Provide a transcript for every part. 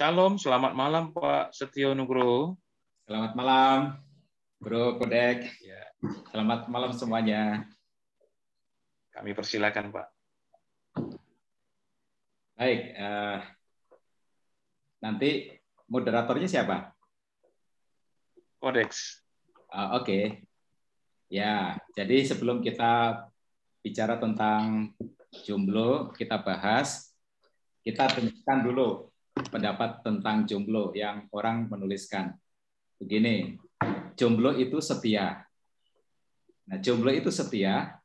Shalom, selamat malam Pak Setio Nugroho. Selamat malam, Bro Kodek. Ya, Selamat malam semuanya. kami persilakan Pak. Baik, nanti moderatornya siapa? Kodeks. Oke. Ya, jadi sebelum kita bicara tentang jomblo, kita bahas, kita dengarkan dulu pendapat tentang jomblo yang orang menuliskan. Begini, jomblo itu setia. Nah, jomblo itu setia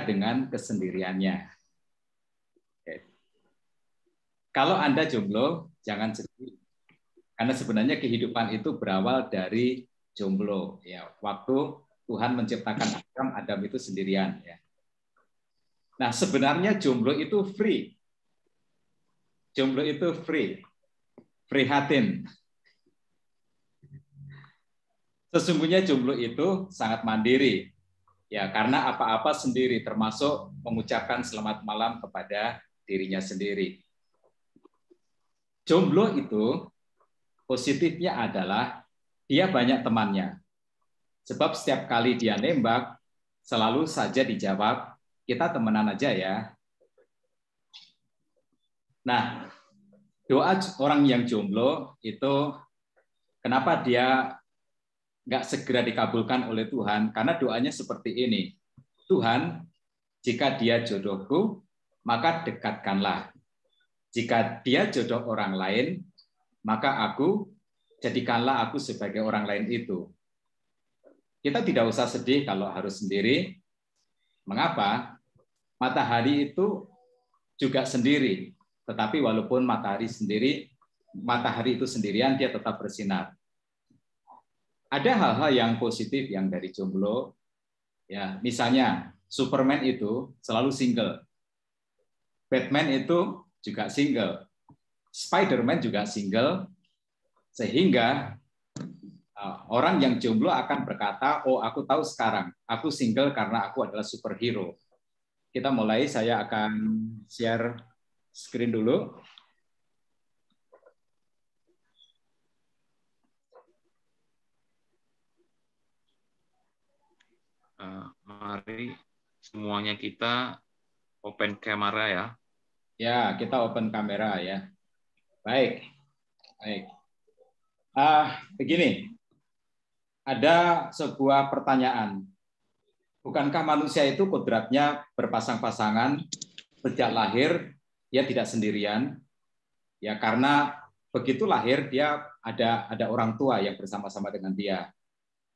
dengan kesendiriannya. Oke. Kalau Anda jomblo, jangan sedih. Karena sebenarnya kehidupan itu berawal dari jomblo. Ya, waktu Tuhan menciptakan Adam itu sendirian. Ya. Nah, sebenarnya jomblo itu free. Jomblo itu free. Prihatin. Sesungguhnya jomblo itu sangat mandiri. Ya, karena apa-apa sendiri, termasuk mengucapkan selamat malam kepada dirinya sendiri. Jomblo itu positifnya adalah dia banyak temannya. Sebab setiap kali dia nembak, selalu saja dijawab, kita temenan aja ya. Nah, doa orang yang jomblo itu kenapa dia nggak segera dikabulkan oleh Tuhan? Karena doanya seperti ini. Tuhan, jika dia jodohku, maka dekatkanlah. Jika dia jodoh orang lain, maka jadikanlah aku sebagai orang lain itu. Kita tidak usah sedih kalau harus sendiri. Mengapa? Matahari itu juga sendiri. Tetapi walaupun matahari itu sendirian, dia tetap bersinar. Ada hal-hal yang positif yang dari jomblo. Ya, misalnya Superman itu selalu single. Batman itu juga single. Spider-Man juga single. Sehingga orang yang jomblo akan berkata, oh aku tahu sekarang, aku single karena aku adalah superhero. Kita mulai, saya akan share screen dulu. Mari semuanya kita open kamera ya. Ya, kita open kamera ya. Baik. Begini, ada sebuah pertanyaan. Bukankah manusia itu kodratnya berpasang-pasangan sejak lahir? Dia tidak sendirian. Ya, karena begitu lahir dia ada orang tua yang bersama-sama dengan dia.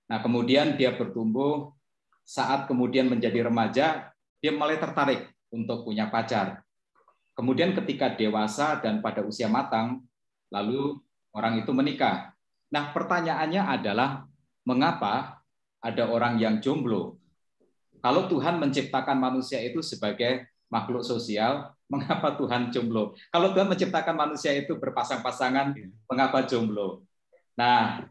Nah, kemudian dia bertumbuh, saat kemudian menjadi remaja, dia mulai tertarik untuk punya pacar. Kemudian ketika dewasa dan pada usia matang, lalu orang itu menikah. Nah, pertanyaannya adalah, mengapa ada orang yang jomblo? Kalau Tuhan menciptakan manusia itu sebagai makhluk sosial, mengapa Tuhan jomblo? Kalau Tuhan menciptakan manusia itu berpasang-pasangan, mengapa jomblo? Nah,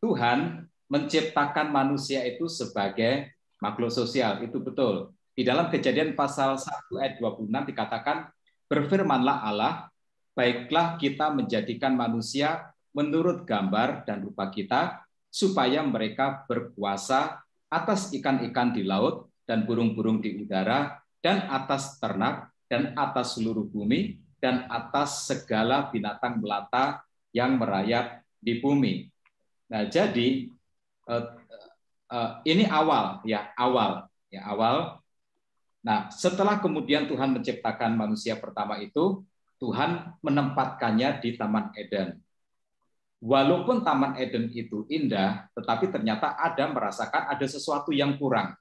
Tuhan menciptakan manusia itu sebagai makhluk sosial, itu betul. Di dalam Kejadian pasal 1 ayat 26 dikatakan, berfirmanlah Allah, baiklah kita menjadikan manusia menurut gambar dan rupa kita, supaya mereka berkuasa atas ikan-ikan di laut dan burung-burung di udara, dan atas ternak, dan atas seluruh bumi, dan atas segala binatang melata yang merayap di bumi. Nah, jadi ini awal. Nah, setelah kemudian Tuhan menciptakan manusia pertama itu, Tuhan menempatkannya di Taman Eden. Walaupun Taman Eden itu indah, tetapi ternyata Adam merasakan ada sesuatu yang kurang.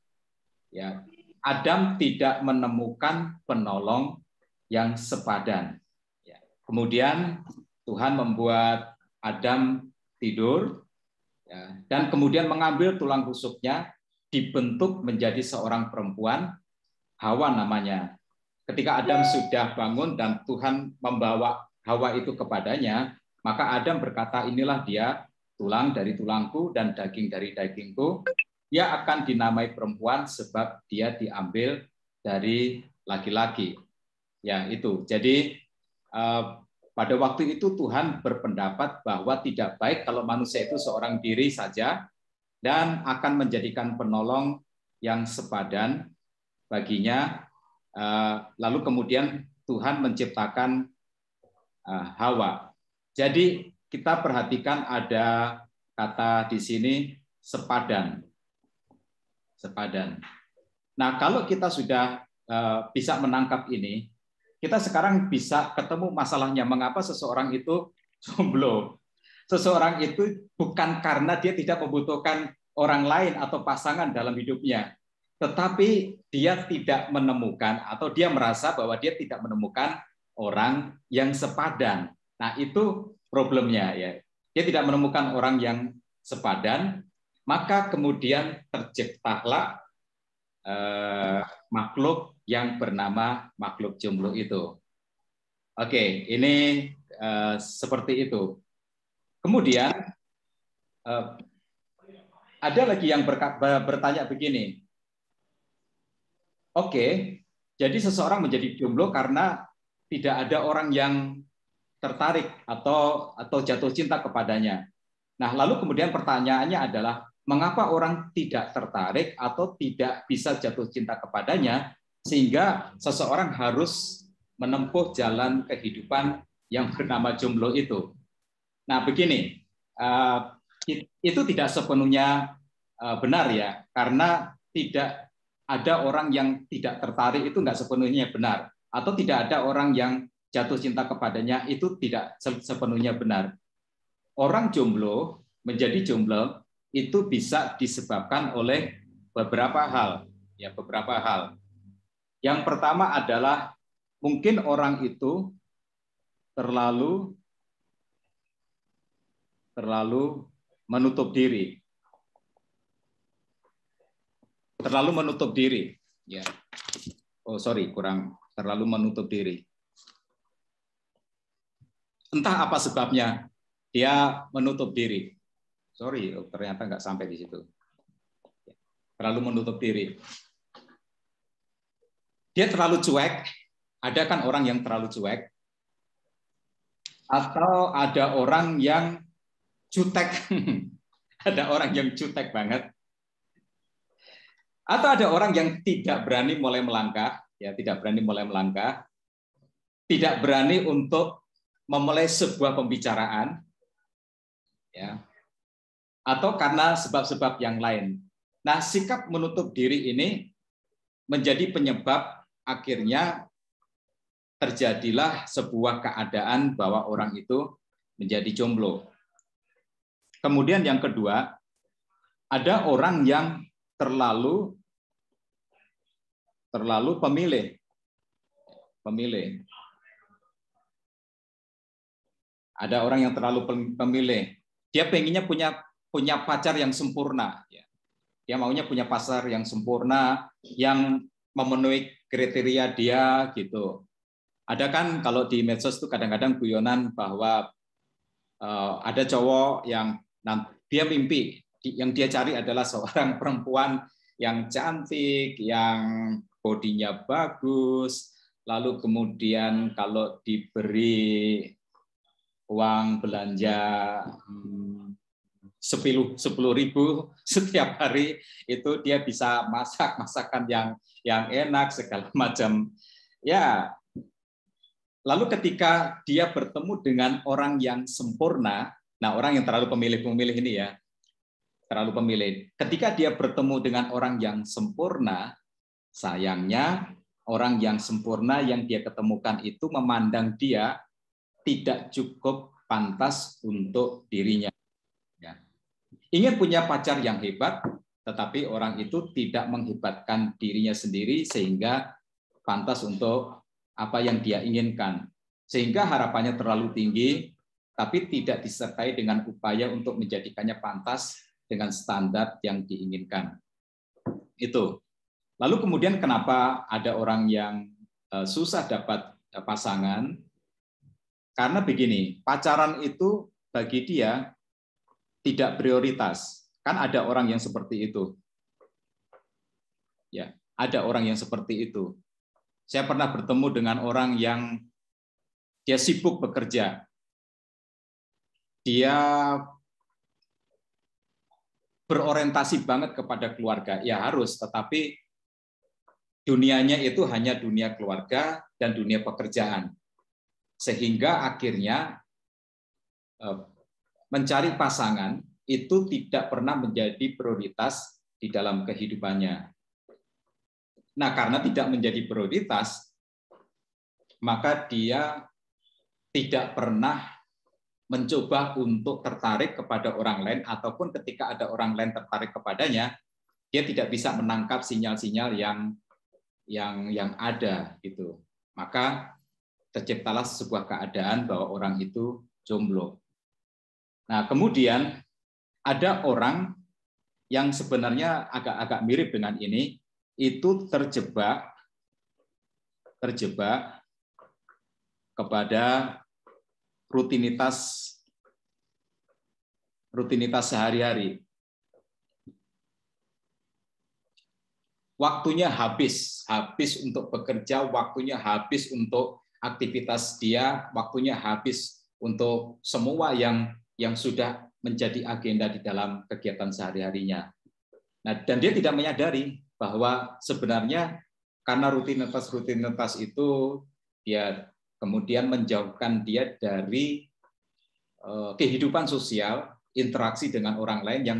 Ya, Adam tidak menemukan penolong yang sepadan. Ya. Kemudian Tuhan membuat Adam tidur, ya, dan kemudian mengambil tulang rusuknya, dibentuk menjadi seorang perempuan, Hawa namanya. Ketika Adam sudah bangun dan Tuhan membawa Hawa itu kepadanya, maka Adam berkata, inilah dia, tulang dari tulangku dan daging dari dagingku. Dia akan dinamai perempuan sebab dia diambil dari laki-laki. Ya, itu. Jadi pada waktu itu Tuhan berpendapat bahwa tidak baik kalau manusia itu seorang diri saja dan akan menjadikan penolong yang sepadan baginya. Lalu kemudian Tuhan menciptakan Hawa. Jadi kita perhatikan ada kata di sini sepadan. Sepadan. Nah, kalau kita sudah bisa menangkap ini, kita sekarang bisa ketemu masalahnya mengapa seseorang itu jomblo. Seseorang itu bukan karena dia tidak membutuhkan orang lain atau pasangan dalam hidupnya, tetapi dia tidak menemukan atau dia merasa bahwa dia tidak menemukan orang yang sepadan. Nah, itu problemnya ya. Dia tidak menemukan orang yang sepadan, maka kemudian terciptalah makhluk yang bernama makhluk jomblo itu. Oke, ini seperti itu. Kemudian ada lagi yang bertanya begini. Oke, jadi seseorang menjadi jomblo karena tidak ada orang yang tertarik atau jatuh cinta kepadanya. Nah, lalu kemudian pertanyaannya adalah mengapa orang tidak tertarik atau tidak bisa jatuh cinta kepadanya sehingga seseorang harus menempuh jalan kehidupan yang bernama jomblo itu. Nah, begini, itu tidak sepenuhnya benar ya, karena tidak ada orang yang tidak tertarik itu nggak sepenuhnya benar, atau tidak ada orang yang jatuh cinta kepadanya itu tidak sepenuhnya benar. Orang jomblo menjadi jomblo itu bisa disebabkan oleh beberapa hal, ya beberapa hal. Yang pertama adalah mungkin orang itu terlalu menutup diri. Terlalu menutup diri, ya. Oh, sorry, kurang terlalu menutup diri. Entah apa sebabnya dia menutup diri. Sorry, ternyata nggak sampai di situ. Terlalu menutup diri. Dia terlalu cuek. Ada kan orang yang terlalu cuek? Atau ada orang yang jutek? Ada orang yang jutek banget. Atau ada orang yang tidak berani mulai melangkah, ya tidak berani mulai melangkah, tidak berani untuk memulai sebuah pembicaraan, ya, atau karena sebab-sebab yang lain. Nah, sikap menutup diri ini menjadi penyebab akhirnya terjadilah sebuah keadaan bahwa orang itu menjadi jomblo. Kemudian yang kedua, ada orang yang terlalu pemilih. Ada orang yang terlalu pemilih. Dia pengennya punya pacar yang sempurna. Dia maunya punya pacar yang sempurna, yang memenuhi kriteria dia gitu. Ada kan kalau di medsos itu kadang-kadang guyonan bahwa ada cowok yang dia mimpi, yang dia cari adalah seorang perempuan yang cantik, yang bodinya bagus, lalu kemudian kalau diberi uang belanja 10.000 setiap hari itu dia bisa masak masakan yang enak segala macam. Ya, lalu ketika dia bertemu dengan orang yang sempurna, nah orang yang terlalu pemilih ini ya, terlalu pemilih. Ketika dia bertemu dengan orang yang sempurna, sayangnya orang yang sempurna yang dia ketemukan itu memandang dia tidak cukup pantas untuk dirinya. Ya. Ingin punya pacar yang hebat, tetapi orang itu tidak menghebatkan dirinya sendiri sehingga pantas untuk apa yang dia inginkan. Sehingga harapannya terlalu tinggi, tapi tidak disertai dengan upaya untuk menjadikannya pantas dengan standar yang diinginkan. Itu. Lalu kemudian kenapa ada orang yang susah dapat pasangan? Karena begini, pacaran itu bagi dia tidak prioritas. Kan ada orang yang seperti itu. Ya, ada orang yang seperti itu. Saya pernah bertemu dengan orang yang dia sibuk bekerja, dia berorientasi banget kepada keluarga, ya harus, tetapi dunianya itu hanya dunia keluarga dan dunia pekerjaan. Sehingga akhirnya mencari pasangan itu tidak pernah menjadi prioritas di dalam kehidupannya. Nah, karena tidak menjadi prioritas, maka dia tidak pernah mencoba untuk tertarik kepada orang lain, ataupun ketika ada orang lain tertarik kepadanya, dia tidak bisa menangkap sinyal-sinyal yang ada gitu. Maka terciptalah sebuah keadaan bahwa orang itu jomblo. Nah, kemudian ada orang yang sebenarnya agak-agak mirip dengan ini, itu terjebak kepada rutinitas sehari-hari. Waktunya habis untuk bekerja, waktunya habis untuk aktivitas dia, waktunya habis untuk semua yang sudah menjadi agenda di dalam kegiatan sehari-harinya. Nah, dan dia tidak menyadari bahwa sebenarnya karena rutinitas itu dia kemudian menjauhkan dia dari kehidupan sosial, interaksi dengan orang lain yang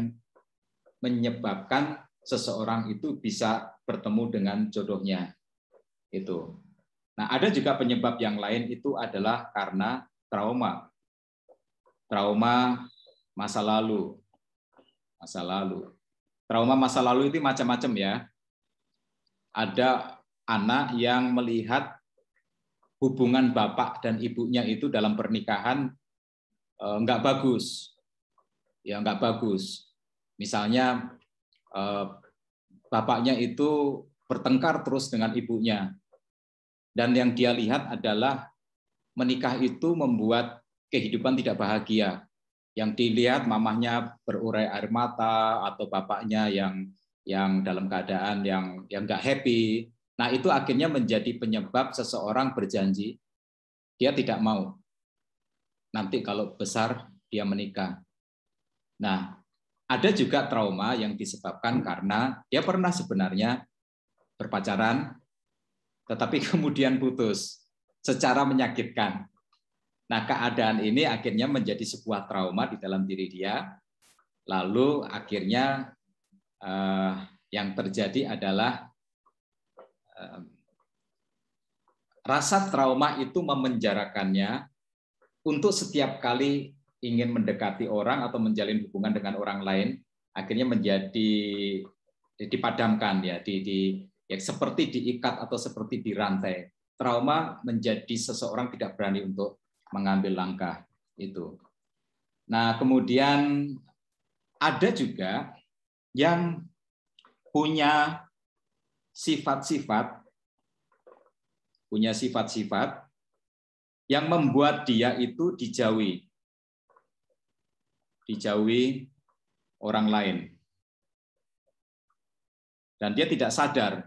menyebabkan seseorang itu bisa bertemu dengan jodohnya. Itu. Nah, ada juga penyebab yang lain, itu adalah karena trauma masa lalu. Trauma masa lalu itu macam-macam ya. Ada anak yang melihat hubungan bapak dan ibunya itu dalam pernikahan nggak bagus. Ya, nggak bagus. Misalnya bapaknya itu bertengkar terus dengan ibunya. Dan yang dia lihat adalah menikah itu membuat kehidupan tidak bahagia. Yang dilihat mamahnya berurai air mata, atau bapaknya yang dalam keadaan yang nggak happy. Nah, itu akhirnya menjadi penyebab seseorang berjanji dia tidak mau nanti kalau besar dia menikah. Nah, ada juga trauma yang disebabkan karena dia pernah sebenarnya berpacaran, tetapi kemudian putus secara menyakitkan. Nah, keadaan ini akhirnya menjadi sebuah trauma di dalam diri dia. Lalu akhirnya yang terjadi adalah rasa trauma itu memenjarakannya untuk setiap kali ingin mendekati orang atau menjalin hubungan dengan orang lain, akhirnya menjadi dipadamkan ya, ya seperti diikat atau seperti dirantai. Trauma menjadi seseorang tidak berani untuk mengambil langkah itu. Nah, kemudian ada juga yang punya sifat-sifat yang membuat dia itu dijauhi orang lain. Dan dia tidak sadar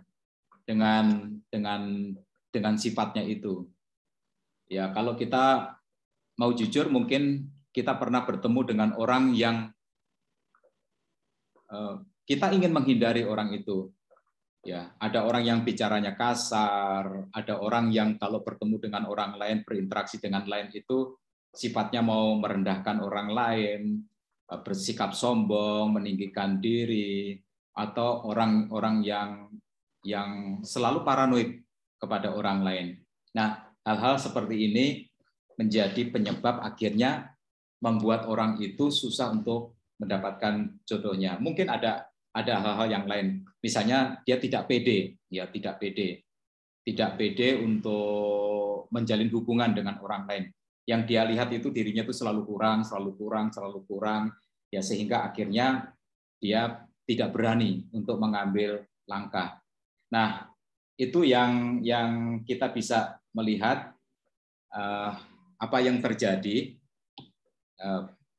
dengan sifatnya itu. Ya, kalau kita mau jujur, mungkin kita pernah bertemu dengan orang yang kita ingin menghindari orang itu. Ya, ada orang yang bicaranya kasar, ada orang yang kalau bertemu dengan orang lain, berinteraksi dengan lain itu sifatnya mau merendahkan orang lain, bersikap sombong, meninggikan diri, atau orang-orang yang selalu paranoid kepada orang lain. Nah, hal-hal seperti ini menjadi penyebab akhirnya membuat orang itu susah untuk mendapatkan jodohnya. Mungkin ada hal-hal yang lain. Misalnya dia tidak pede untuk menjalin hubungan dengan orang lain. Yang dia lihat itu dirinya itu selalu kurang, ya sehingga akhirnya dia tidak berani untuk mengambil langkah. Nah, itu yang kita bisa melihat apa yang terjadi.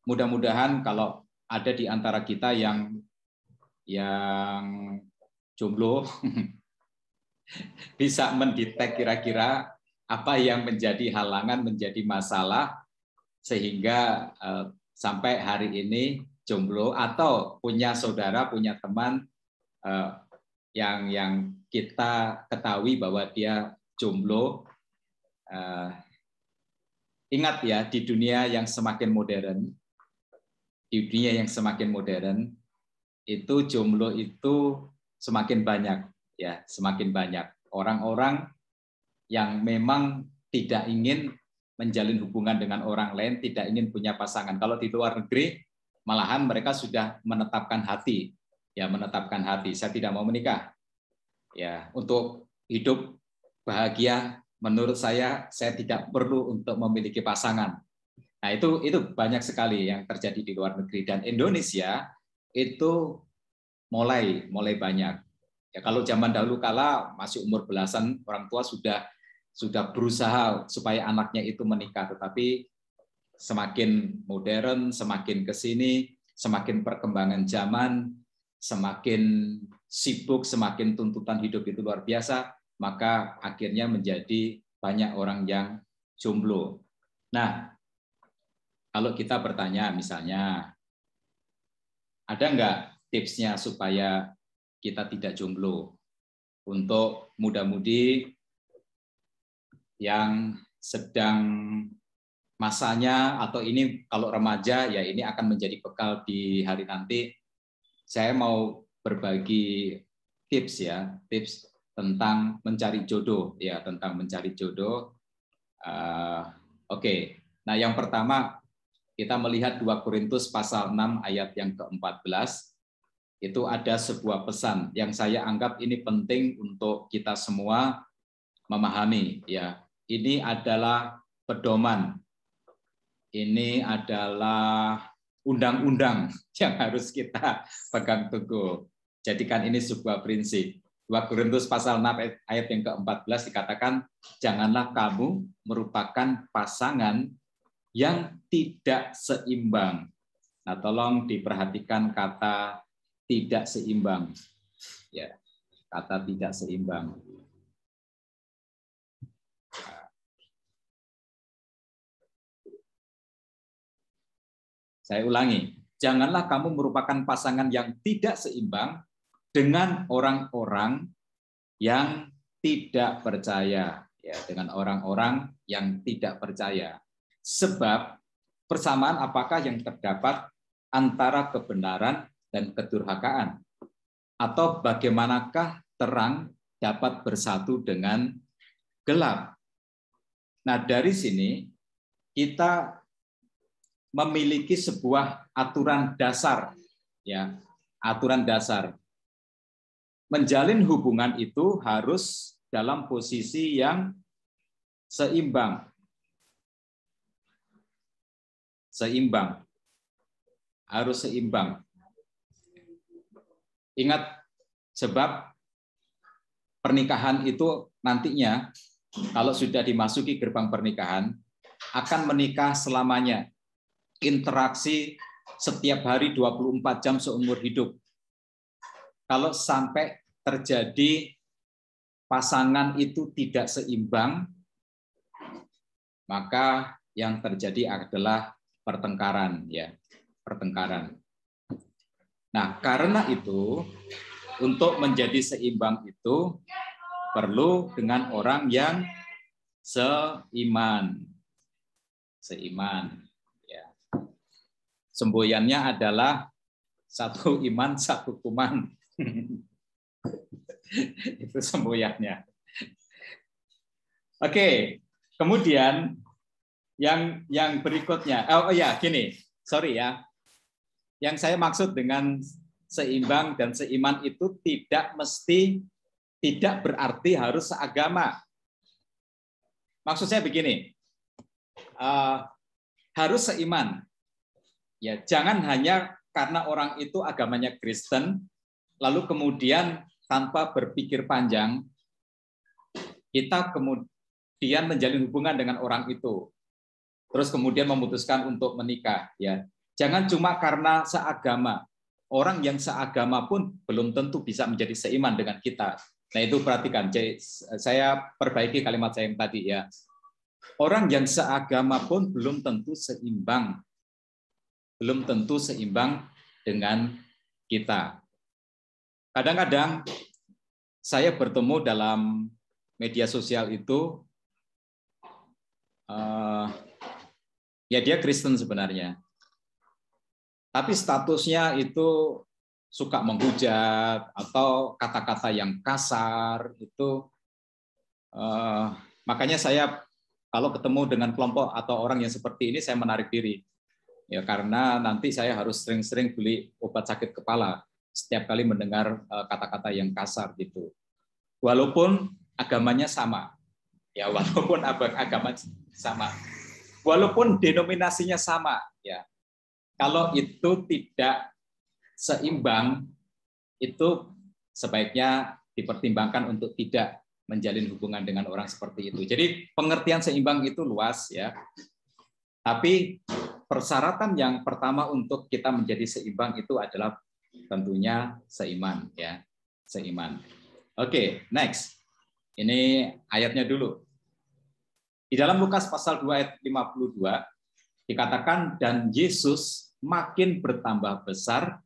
Mudah-mudahan kalau ada di antara kita yang jomblo bisa mendetek kira-kira apa yang menjadi halangan, menjadi masalah sehingga sampai hari ini jomblo atau punya saudara, punya teman yang kita ketahui bahwa dia jomblo. Ingat ya, di dunia yang semakin modern, itu jomblo itu semakin banyak, ya, semakin banyak orang-orang yang memang tidak ingin menjalin hubungan dengan orang lain, tidak ingin punya pasangan. Kalau di luar negeri, malahan mereka sudah menetapkan hati, ya, menetapkan hati. Saya tidak mau menikah, ya, untuk hidup bahagia. Menurut saya tidak perlu untuk memiliki pasangan. Nah, itu banyak sekali yang terjadi di luar negeri, dan Indonesia itu mulai banyak. Ya, kalau zaman dahulu kala masih umur belasan, orang tua sudah berusaha supaya anaknya itu menikah, tetapi semakin modern, semakin ke sini, semakin perkembangan zaman, semakin sibuk, semakin tuntutan hidup itu luar biasa, maka akhirnya menjadi banyak orang yang jomblo. Nah, kalau kita bertanya misalnya, ada nggak tipsnya supaya kita tidak jomblo? Untuk muda-mudi yang sedang masanya, atau ini kalau remaja, ya ini akan menjadi bekal di hari nanti. Saya mau berbagi tips, ya, tips tentang mencari jodoh, ya, tentang mencari jodoh. Oke. Nah, yang pertama kita melihat 2 Korintus pasal 6 ayat yang ke-14. Itu ada sebuah pesan yang saya anggap ini penting untuk kita semua memahami, ya. Ini adalah pedoman. Ini adalah undang-undang yang harus kita pegang teguh. Jadikan ini sebuah prinsip. 2 Korintus pasal 6 ayat yang ke-14 dikatakan, janganlah kamu merupakan pasangan yang tidak seimbang. Nah, tolong diperhatikan kata tidak seimbang. Ya, kata tidak seimbang. Saya ulangi, janganlah kamu merupakan pasangan yang tidak seimbang dengan orang-orang yang tidak percaya, ya, dengan orang-orang yang tidak percaya. Sebab persamaan apakah yang terdapat antara kebenaran dan kedurhakaan? Atau bagaimanakah terang dapat bersatu dengan gelap? Nah, dari sini kita memiliki sebuah aturan dasar, ya, aturan dasar. Menjalin hubungan itu harus dalam posisi yang seimbang. Seimbang. Harus seimbang. Ingat, sebab pernikahan itu nantinya kalau sudah dimasuki gerbang pernikahan akan menikah selamanya. Interaksi setiap hari 24 jam seumur hidup. Kalau sampai terjadi pasangan itu tidak seimbang, maka yang terjadi adalah pertengkaran, ya, pertengkaran. Nah, karena itu untuk menjadi seimbang itu perlu dengan orang yang seiman. Seiman. Semboyannya adalah satu iman, satu kuman. Itu semboyannya. Oke, kemudian yang berikutnya. Oh ya, gini. Sorry ya. Yang saya maksud dengan seimbang dan seiman itu tidak berarti harus seagama. Maksud saya begini. Harus seiman. Ya, jangan hanya karena orang itu agamanya Kristen, lalu kemudian tanpa berpikir panjang, kita kemudian menjalin hubungan dengan orang itu, terus kemudian memutuskan untuk menikah. Ya, jangan cuma karena seagama. Orang yang seagama pun belum tentu bisa menjadi seiman dengan kita. Nah, itu perhatikan. Saya perbaiki kalimat saya yang tadi ya. Orang yang seagama pun belum tentu seimbang. Belum tentu seimbang dengan kita. Kadang-kadang saya bertemu dalam media sosial itu, ya dia Kristen sebenarnya. Tapi statusnya itu suka menghujat atau kata-kata yang kasar itu. Makanya saya kalau ketemu dengan kelompok atau orang yang seperti ini, saya menarik diri. Ya, karena nanti saya harus sering-sering beli obat sakit kepala setiap kali mendengar kata-kata yang kasar gitu. Walaupun agamanya sama. Ya, walaupun agama sama. Walaupun denominasinya sama, ya. Kalau itu tidak seimbang, itu sebaiknya dipertimbangkan untuk tidak menjalin hubungan dengan orang seperti itu. Jadi pengertian seimbang itu luas ya. Tapi persyaratan yang pertama untuk kita menjadi seimbang itu adalah tentunya seiman ya, seiman. Oke, next. Ini ayatnya dulu. Di dalam Lukas pasal 2 ayat 52 dikatakan, dan Yesus makin bertambah besar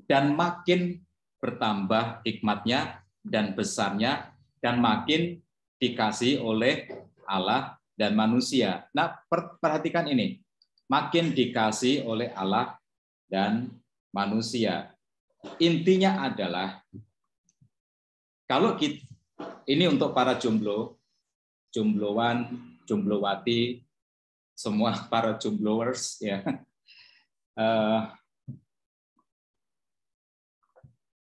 dan makin bertambah hikmatnya dan besarnya dan makin dikasihi oleh Allah dan manusia. Nah, perhatikan ini. Makin dikasihi oleh Allah dan manusia. Intinya adalah, kalau kita, ini untuk para jomblo, jombloan, jomblowati, semua para jomblowers ya.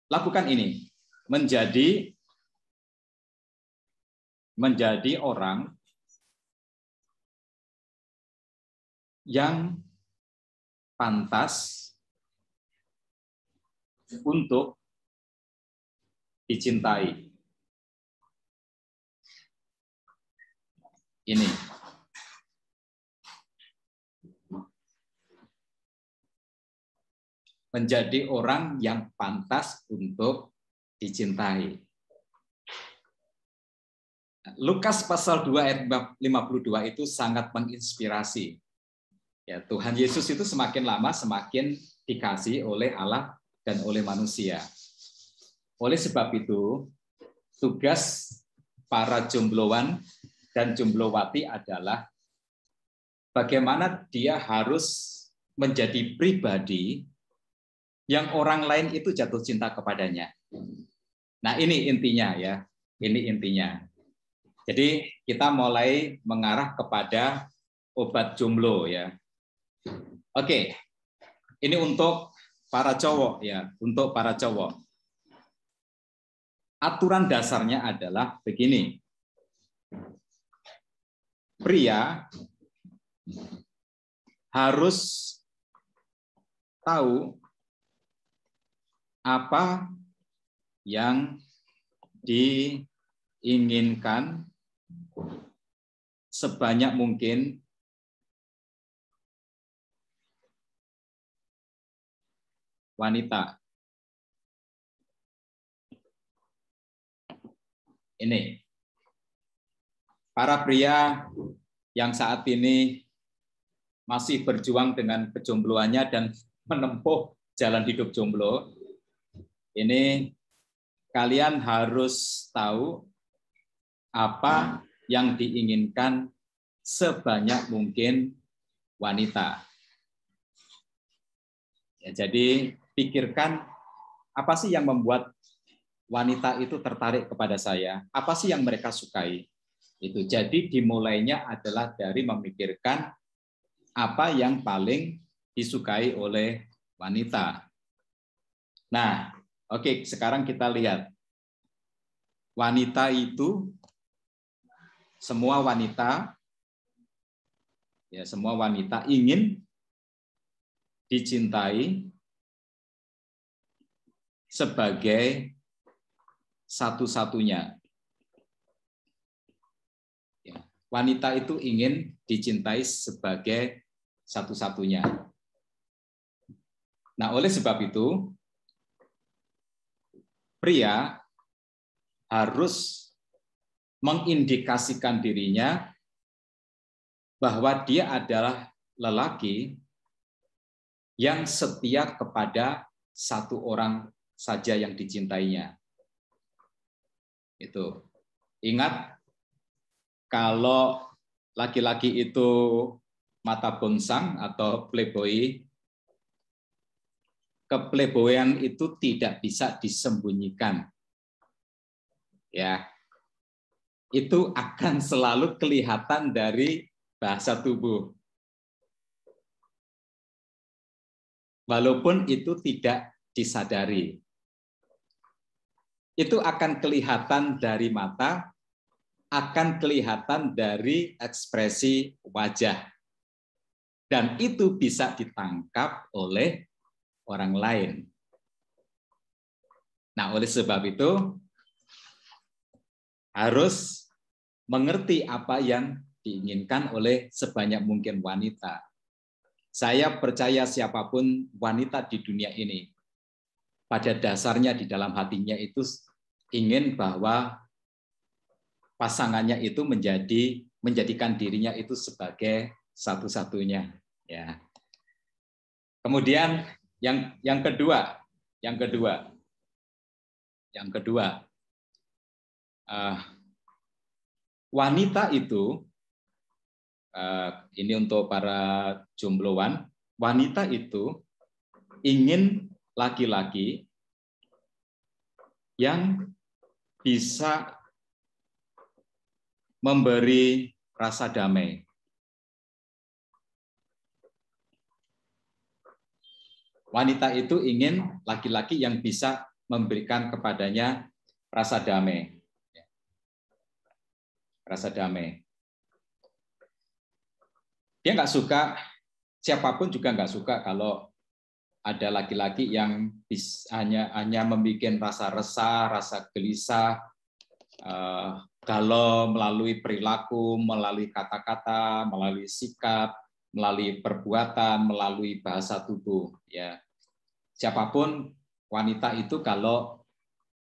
Lakukan ini, menjadi orang yang pantas untuk dicintai. Ini. Menjadi orang yang pantas untuk dicintai. Lukas pasal 2 ayat 52 itu sangat menginspirasi. Ya, Tuhan Yesus itu semakin lama semakin dikasihi oleh Allah dan oleh manusia. Oleh sebab itu, tugas para jombloan dan jomblowati adalah bagaimana dia harus menjadi pribadi yang orang lain itu jatuh cinta kepadanya. Nah, ini intinya ya. Ini intinya. Jadi kita mulai mengarah kepada obat jomblo ya. Oke. Ini untuk para cowok ya, untuk para cowok. Aturan dasarnya adalah begini. Pria harus tahu apa yang diinginkan sebanyak mungkin wanita. Ini. Para pria yang saat ini masih berjuang dengan kejombloannya dan menempuh jalan hidup jomblo, ini kalian harus tahu apa yang diinginkan sebanyak mungkin wanita. Ya, jadi pikirkan apa sih yang membuat wanita itu tertarik kepada saya? Apa sih yang mereka sukai? Itu. Jadi dimulainya adalah dari memikirkan apa yang paling disukai oleh wanita. Nah, oke, sekarang kita lihat. Wanita itu, semua wanita ingin dicintai sebagai satu-satunya. Wanita itu ingin dicintai sebagai satu-satunya. Nah, oleh sebab itu, pria harus mengindikasikan dirinya bahwa dia adalah lelaki yang setia kepada satu orang saja yang dicintainya. Itu. Ingat, kalau laki-laki itu mata bongsang atau playboy, keplayboyan itu tidak bisa disembunyikan. Ya. Itu akan selalu kelihatan dari bahasa tubuh. Walaupun itu tidak disadari. Itu akan kelihatan dari mata, akan kelihatan dari ekspresi wajah. Dan itu bisa ditangkap oleh orang lain. Nah, oleh sebab itu, harus mengerti apa yang diinginkan oleh sebanyak mungkin wanita. Saya percaya siapapun wanita di dunia ini, pada dasarnya di dalam hatinya itu ingin bahwa pasangannya itu menjadikan dirinya itu sebagai satu-satunya. Ya. Kemudian yang kedua, wanita itu, ini untuk para jombloan, wanita itu ingin laki-laki yang bisa memberi rasa damai. Wanita itu ingin laki-laki yang bisa memberikan kepadanya rasa damai. Rasa damai. Dia nggak suka, siapapun juga nggak suka kalau ada laki-laki yang hanya membuat rasa resah, rasa gelisah, galau melalui perilaku, melalui kata-kata, melalui sikap, melalui perbuatan, melalui bahasa tubuh. Ya, siapapun wanita itu kalau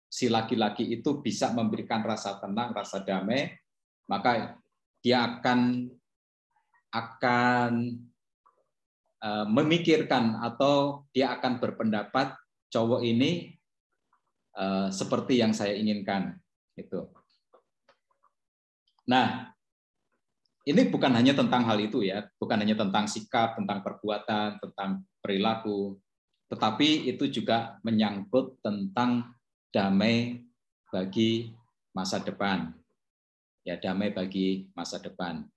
si laki-laki itu bisa memberikan rasa tenang, rasa damai, maka dia akan memikirkan atau dia akan berpendapat cowok ini seperti yang saya inginkan. Itu. Nah, ini bukan hanya tentang hal itu ya, bukan hanya tentang sikap, tentang perbuatan, tentang perilaku, tetapi itu juga menyangkut tentang damai bagi masa depan. Ya, damai bagi masa depan.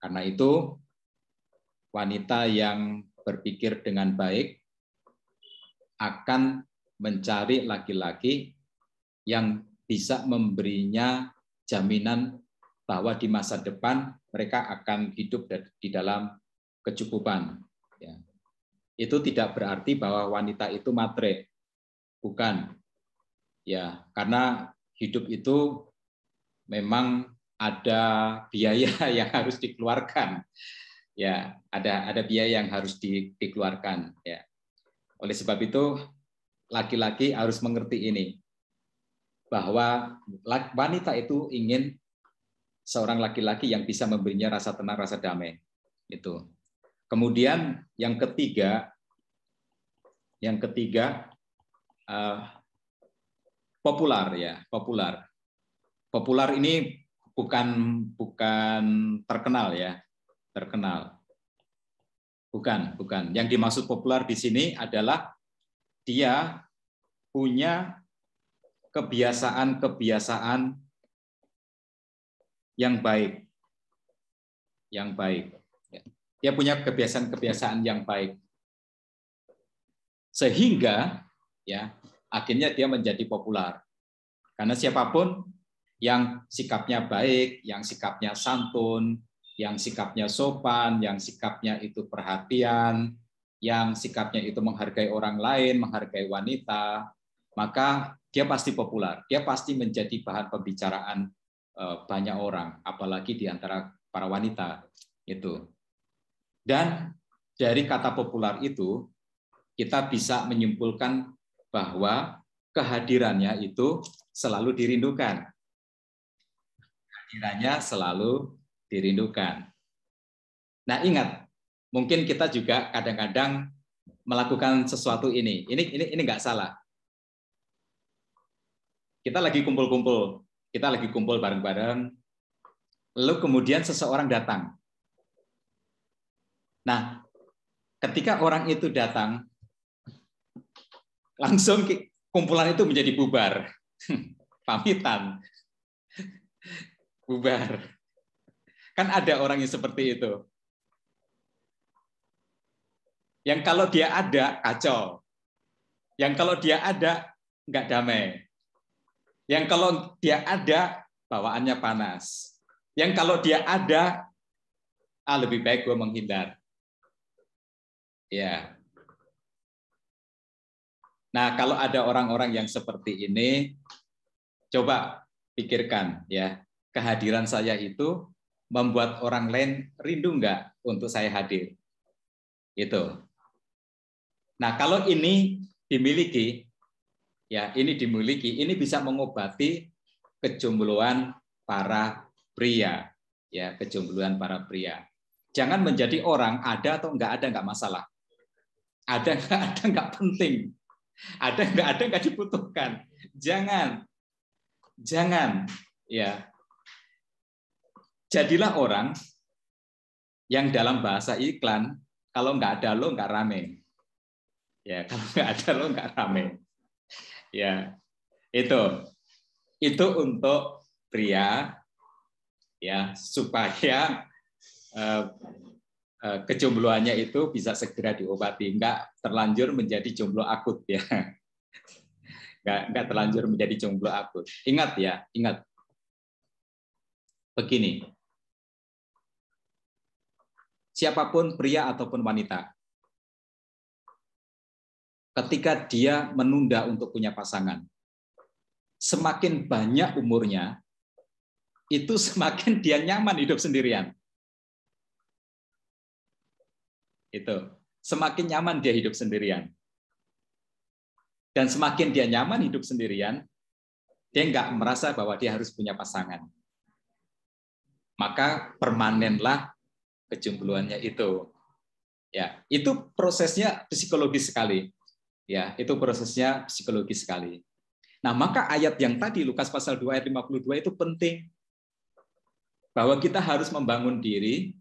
Karena itu, wanita yang berpikir dengan baik akan mencari laki-laki yang bisa memberinya jaminan bahwa di masa depan mereka akan hidup di dalam kecukupan. Ya. Itu tidak berarti bahwa wanita itu matre, bukan. Ya, karena hidup itu memang ada biaya yang harus dikeluarkan. Ya, ada biaya yang harus dikeluarkan. Ya. Oleh sebab itu, laki-laki harus mengerti ini, bahwa wanita itu ingin seorang laki-laki yang bisa memberinya rasa tenang, rasa damai. Itu. Kemudian yang ketiga, populer ya, populer. Populer ini bukan terkenal ya, terkenal. Bukan. Yang dimaksud populer di sini adalah dia punya kebiasaan yang baik. Dia punya kebiasaan yang baik. Sehingga ya akhirnya dia menjadi populer. Karena siapapun yang sikapnya baik, yang sikapnya santun, yang sikapnya sopan, yang sikapnya itu perhatian, yang sikapnya itu menghargai orang lain, menghargai wanita, maka dia pasti populer. Dia pasti menjadi bahan pembicaraan banyak orang, apalagi di antara para wanita. Itu. Dan dari kata populer itu, kita bisa menyimpulkan bahwa kehadirannya itu selalu dirindukan. Kehadirannya selalu dirindukan. Nah, ingat, mungkin kita juga kadang-kadang melakukan sesuatu ini. Ini nggak salah. Kita lagi kumpul bareng-bareng, lalu kemudian seseorang datang. Nah, ketika orang itu datang, langsung kumpulan itu menjadi bubar. Pamitan. Bubar. Kan ada orang yang seperti itu. Yang kalau dia ada, kacau. Yang kalau dia ada, nggak damai. Yang kalau dia ada, bawaannya panas. Yang kalau dia ada, lebih baik gue menghindar. Ya. Nah, kalau ada orang-orang yang seperti ini, coba pikirkan ya, kehadiran saya itu membuat orang lain rindu nggak untuk saya hadir? Itu. Nah, kalau ini dimiliki, ya ini bisa mengobati kejombloan para pria, ya kejombloan para pria. Jangan menjadi orang ada atau nggak masalah. Ada nggak penting. Ada nggak dibutuhkan. Jangan, ya. Jadilah orang yang dalam bahasa iklan, kalau nggak ada lo nggak rame. Ya, kalau nggak ada lo nggak rame. Ya, itu untuk pria, ya supaya kejombloannya itu bisa segera diobati, nggak terlanjur menjadi jomblo akut ya. Nggak terlanjur menjadi jomblo akut. Ingat ya, ingat. Begini, siapapun pria ataupun wanita, ketika dia menunda untuk punya pasangan, semakin banyak umurnya, itu semakin dia nyaman hidup sendirian. Itu, semakin nyaman dia hidup sendirian. Dan semakin dia nyaman hidup sendirian, dia nggak merasa bahwa dia harus punya pasangan. Maka permanenlah kejombloannya itu. Ya, itu prosesnya psikologis sekali. Ya, itu prosesnya psikologis sekali. Nah, maka ayat yang tadi Lukas pasal 2 ayat 52 itu penting. Bahwa kita harus membangun diri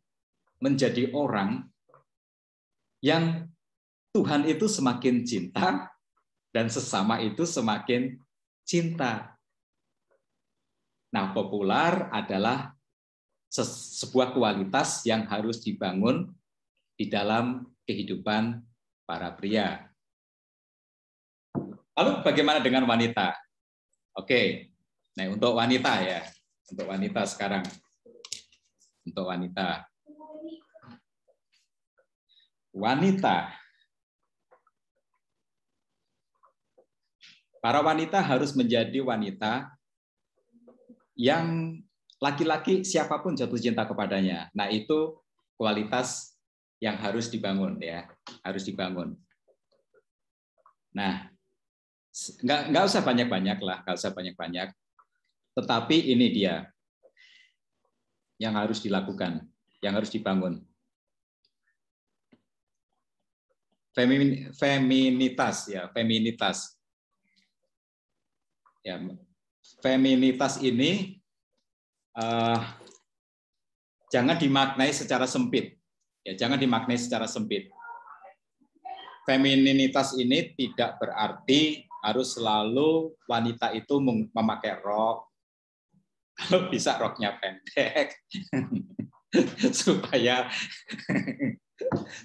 menjadi orang yang Tuhan itu semakin cinta dan sesama itu semakin cinta. Nah, populer adalah sebuah kualitas yang harus dibangun di dalam kehidupan para pria. Lalu bagaimana dengan wanita? Oke, nah untuk wanita ya, untuk wanita sekarang, untuk wanita. Para wanita harus menjadi wanita yang laki-laki siapapun jatuh cinta kepadanya. Nah, itu kualitas yang harus dibangun ya, harus dibangun. Nah, nggak usah banyak-banyak lah, nggak usah banyak-banyak. Tetapi ini dia yang harus dilakukan, yang harus dibangun. Feminitas ya, feminitas. Ya, feminitas ini jangan dimaknai secara sempit. Ya, jangan dimaknai secara sempit. Femininitas ini tidak berarti harus selalu wanita itu memakai rok. Kalau bisa roknya pendek.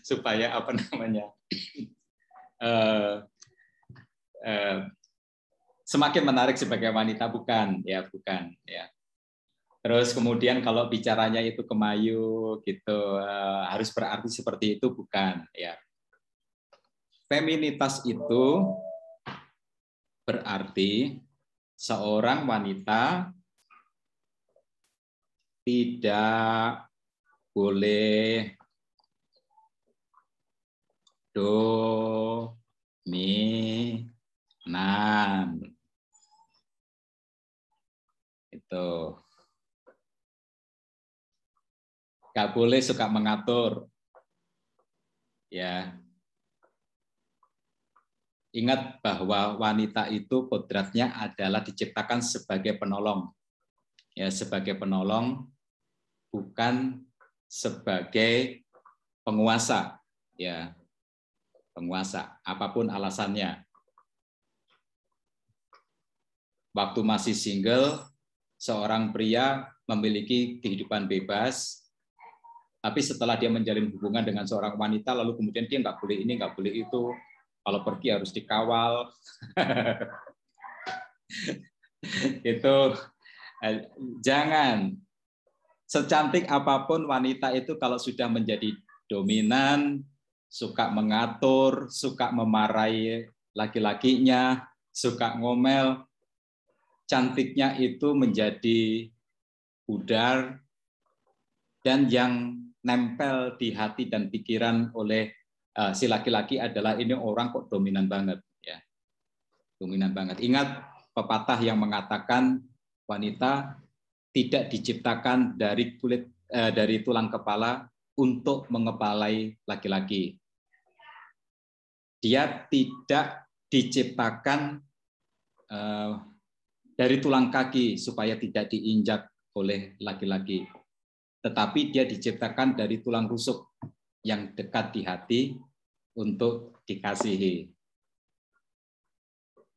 supaya apa namanya? Semakin menarik sebagai wanita, bukan ya. Terus kemudian kalau bicaranya itu kemayu gitu, harus berarti seperti itu, bukan ya. Feminitas itu berarti seorang wanita tidak boleh dominan. boleh suka mengatur. Ya. Ingat bahwa wanita itu kodratnya adalah diciptakan sebagai penolong. Ya, sebagai penolong, bukan sebagai penguasa. Ya, penguasa, apapun alasannya. Waktu masih single, seorang pria memiliki kehidupan bebas, tapi setelah dia menjalin hubungan dengan seorang wanita, lalu kemudian dia nggak boleh ini, nggak boleh itu, kalau pergi harus dikawal. Itu jangan. Secantik apapun wanita itu kalau sudah menjadi dominan, suka mengatur, suka memarahi laki-lakinya, suka ngomel, cantiknya itu menjadi pudar, dan yang nempel di hati dan pikiran oleh si laki-laki adalah ini orang kok dominan banget, ya, dominan banget. Ingat pepatah yang mengatakan wanita tidak diciptakan dari kulit dari tulang kepala untuk mengepalai laki-laki. Dia tidak diciptakan dari tulang kaki supaya tidak diinjak oleh laki-laki. Tetapi dia diciptakan dari tulang rusuk yang dekat di hati untuk dikasihi.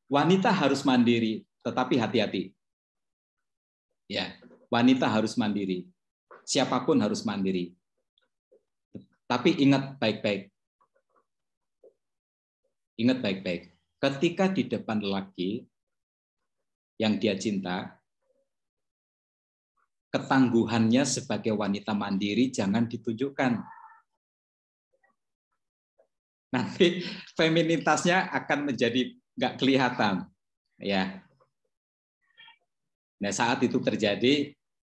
Wanita harus mandiri, tetapi hati-hati. Ya, wanita harus mandiri. Siapapun harus mandiri. Tapi ingat baik-baik. Ingat baik-baik. Ketika di depan lelaki yang dia cinta, ketangguhannya sebagai wanita mandiri jangan ditunjukkan. Nanti feminitasnya akan menjadi nggak kelihatan, ya. Nah, saat itu terjadi,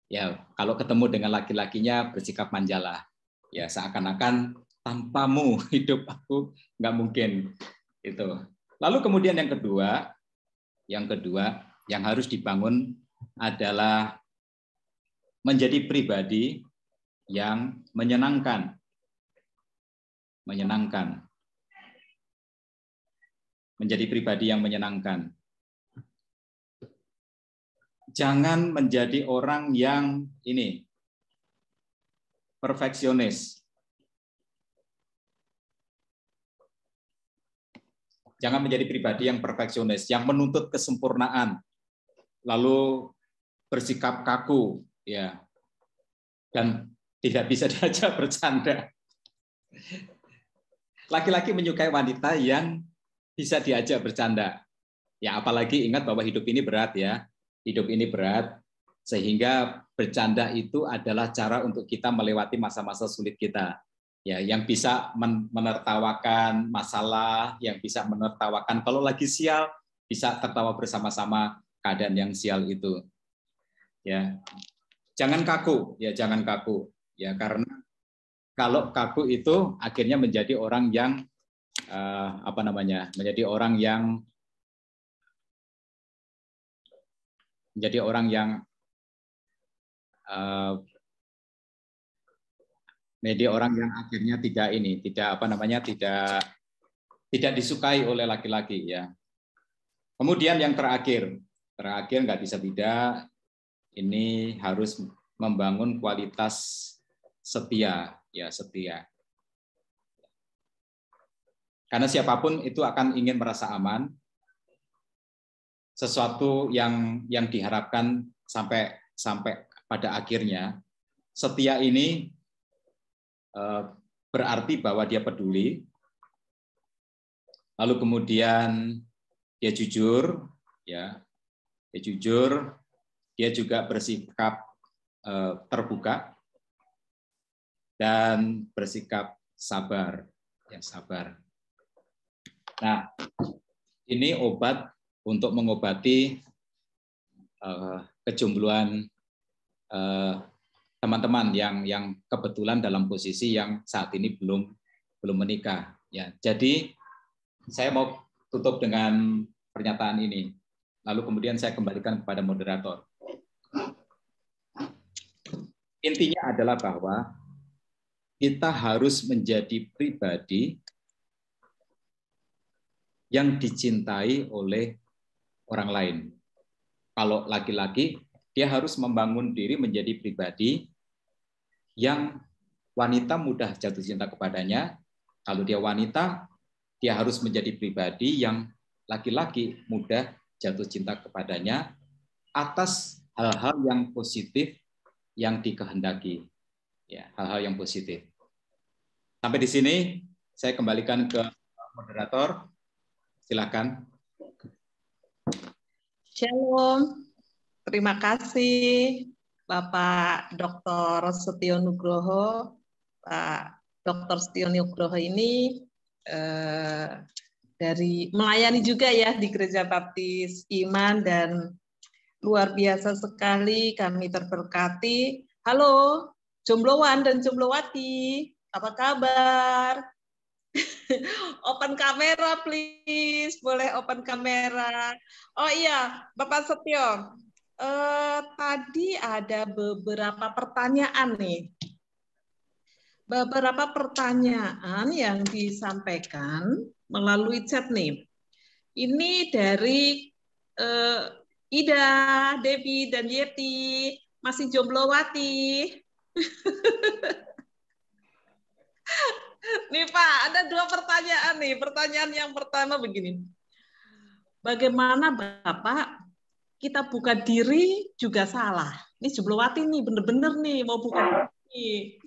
ya kalau ketemu dengan laki-lakinya bersikap manjalah, ya seakan-akan tanpamu hidup aku nggak mungkin. Itu. Lalu kemudian yang kedua yang harus dibangun adalah menjadi pribadi yang menyenangkan. Menjadi pribadi yang menyenangkan. Jangan menjadi orang yang ini perfeksionis. Jangan menjadi pribadi yang perfeksionis, yang menuntut kesempurnaan, lalu bersikap kaku, ya, dan tidak bisa diajak bercanda. Laki-laki menyukai wanita yang bisa diajak bercanda. Ya, apalagi ingat bahwa hidup ini berat, ya. Hidup ini berat, sehingga bercanda itu adalah cara untuk kita melewati masa-masa sulit kita. Ya, yang bisa menertawakan masalah, yang bisa menertawakan kalau lagi sial, bisa tertawa bersama-sama keadaan yang sial itu. Ya, jangan kaku, ya jangan kaku, ya karena kalau kaku itu akhirnya menjadi orang yang menjadi orang yang akhirnya tidak disukai oleh laki-laki, ya. Kemudian yang terakhir nggak bisa tidak, ini harus membangun kualitas setia, ya setia. Karena siapapun itu akan ingin merasa aman, sesuatu yang diharapkan sampai pada akhirnya, setia ini berarti bahwa dia peduli, lalu kemudian dia jujur, ya, dia juga bersikap terbuka dan bersikap sabar, ya sabar. Nah, ini obat untuk mengobati kejombloan teman-teman yang kebetulan dalam posisi yang saat ini belum menikah. Ya, jadi saya mau tutup dengan pernyataan ini. Lalu kemudian saya kembalikan kepada moderator. Intinya adalah bahwa kita harus menjadi pribadi yang dicintai oleh orang lain. Kalau laki-laki, dia harus membangun diri menjadi pribadi yang wanita mudah jatuh cinta kepadanya. Kalau dia wanita, dia harus menjadi pribadi yang laki-laki mudah jatuh cinta kepadanya atas hal-hal yang positif yang dikehendaki. Ya, hal-hal yang positif. Sampai di sini saya kembalikan ke moderator. Silakan. Shalom. Terima kasih Bapak Dr. Setio Nugroho. Pak Dr. Setio Nugroho ini dari melayani juga ya di Gereja Baptis Iman, dan luar biasa sekali, kami terberkati. Halo, jombloan dan jomblowati, apa kabar? Open kamera please, boleh open kamera. Oh iya, Bapak Setio, tadi ada beberapa pertanyaan nih. Beberapa pertanyaan yang disampaikan melalui chat nih. Ini dari Ida, Debbie, dan Yeti, masih jomblowati. Nih Pak, ada dua pertanyaan nih. Pertanyaan yang pertama begini. Bagaimana Bapak, kita buka diri juga salah. Ini jomblowati nih, bener-bener nih mau buka diri.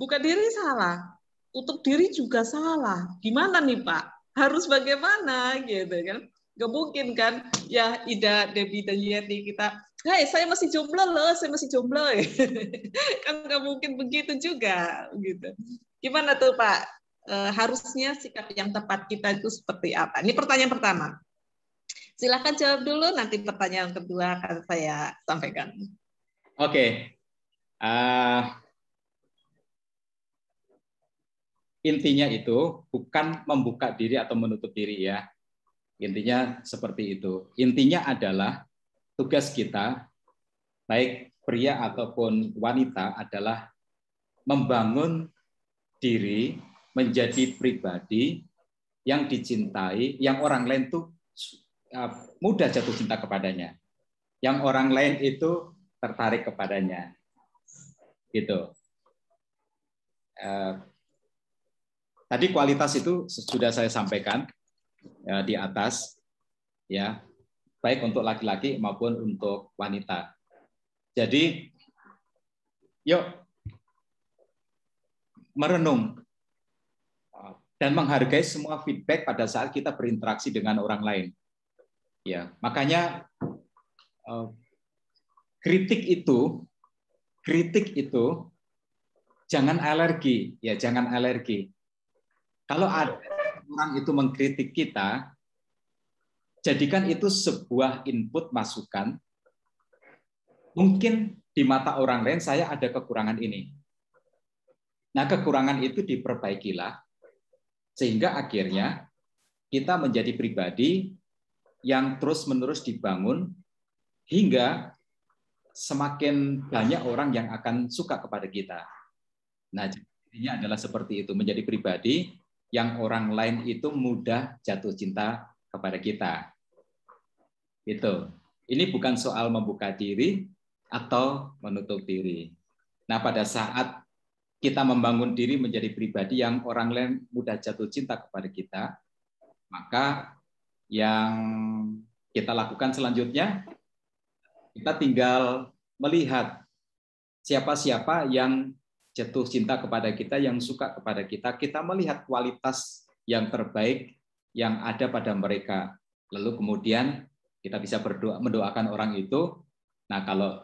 Buka diri salah, tutup diri juga salah. Gimana nih Pak? Harus bagaimana gitu kan? Gak mungkin kan? Ya Ida, Debbie, dan Yeti kita, hey, saya masih jomblo loh, saya masih jomblo. Kan gak mungkin begitu juga gitu. Gimana tuh Pak? Harusnya sikap yang tepat kita itu seperti apa? Ini pertanyaan pertama. Silakan jawab dulu, nanti pertanyaan kedua akan saya sampaikan. Oke. Intinya itu bukan membuka diri atau menutup diri ya. Intinya seperti itu. Intinya adalah tugas kita, baik pria ataupun wanita, adalah membangun diri menjadi pribadi yang dicintai, yang orang lain tuh mudah jatuh cinta kepadanya, yang orang lain itu tertarik kepadanya, gitu. Tadi kualitas itu sudah saya sampaikan ya, di atas, ya, baik untuk laki-laki maupun untuk wanita. Jadi, yuk merenung dan menghargai semua feedback pada saat kita berinteraksi dengan orang lain. Ya, makanya kritik itu jangan alergi, ya, jangan alergi. Kalau ada orang itu mengkritik kita, jadikan itu sebuah input masukan. Mungkin di mata orang lain saya ada kekurangan ini. Nah, kekurangan itu diperbaikilah sehingga akhirnya kita menjadi pribadi yang terus-menerus dibangun hingga semakin banyak orang yang akan suka kepada kita. Nah, intinya adalah seperti itu, menjadi pribadi yang orang lain itu mudah jatuh cinta kepada kita. Itu. Ini bukan soal membuka diri atau menutup diri. Nah, pada saat kita membangun diri menjadi pribadi yang orang lain mudah jatuh cinta kepada kita, maka yang kita lakukan selanjutnya, kita tinggal melihat siapa-siapa yang jatuh cinta kepada kita, yang suka kepada kita, kita melihat kualitas yang terbaik yang ada pada mereka. Lalu kemudian kita bisa berdoa, mendoakan orang itu. Nah, kalau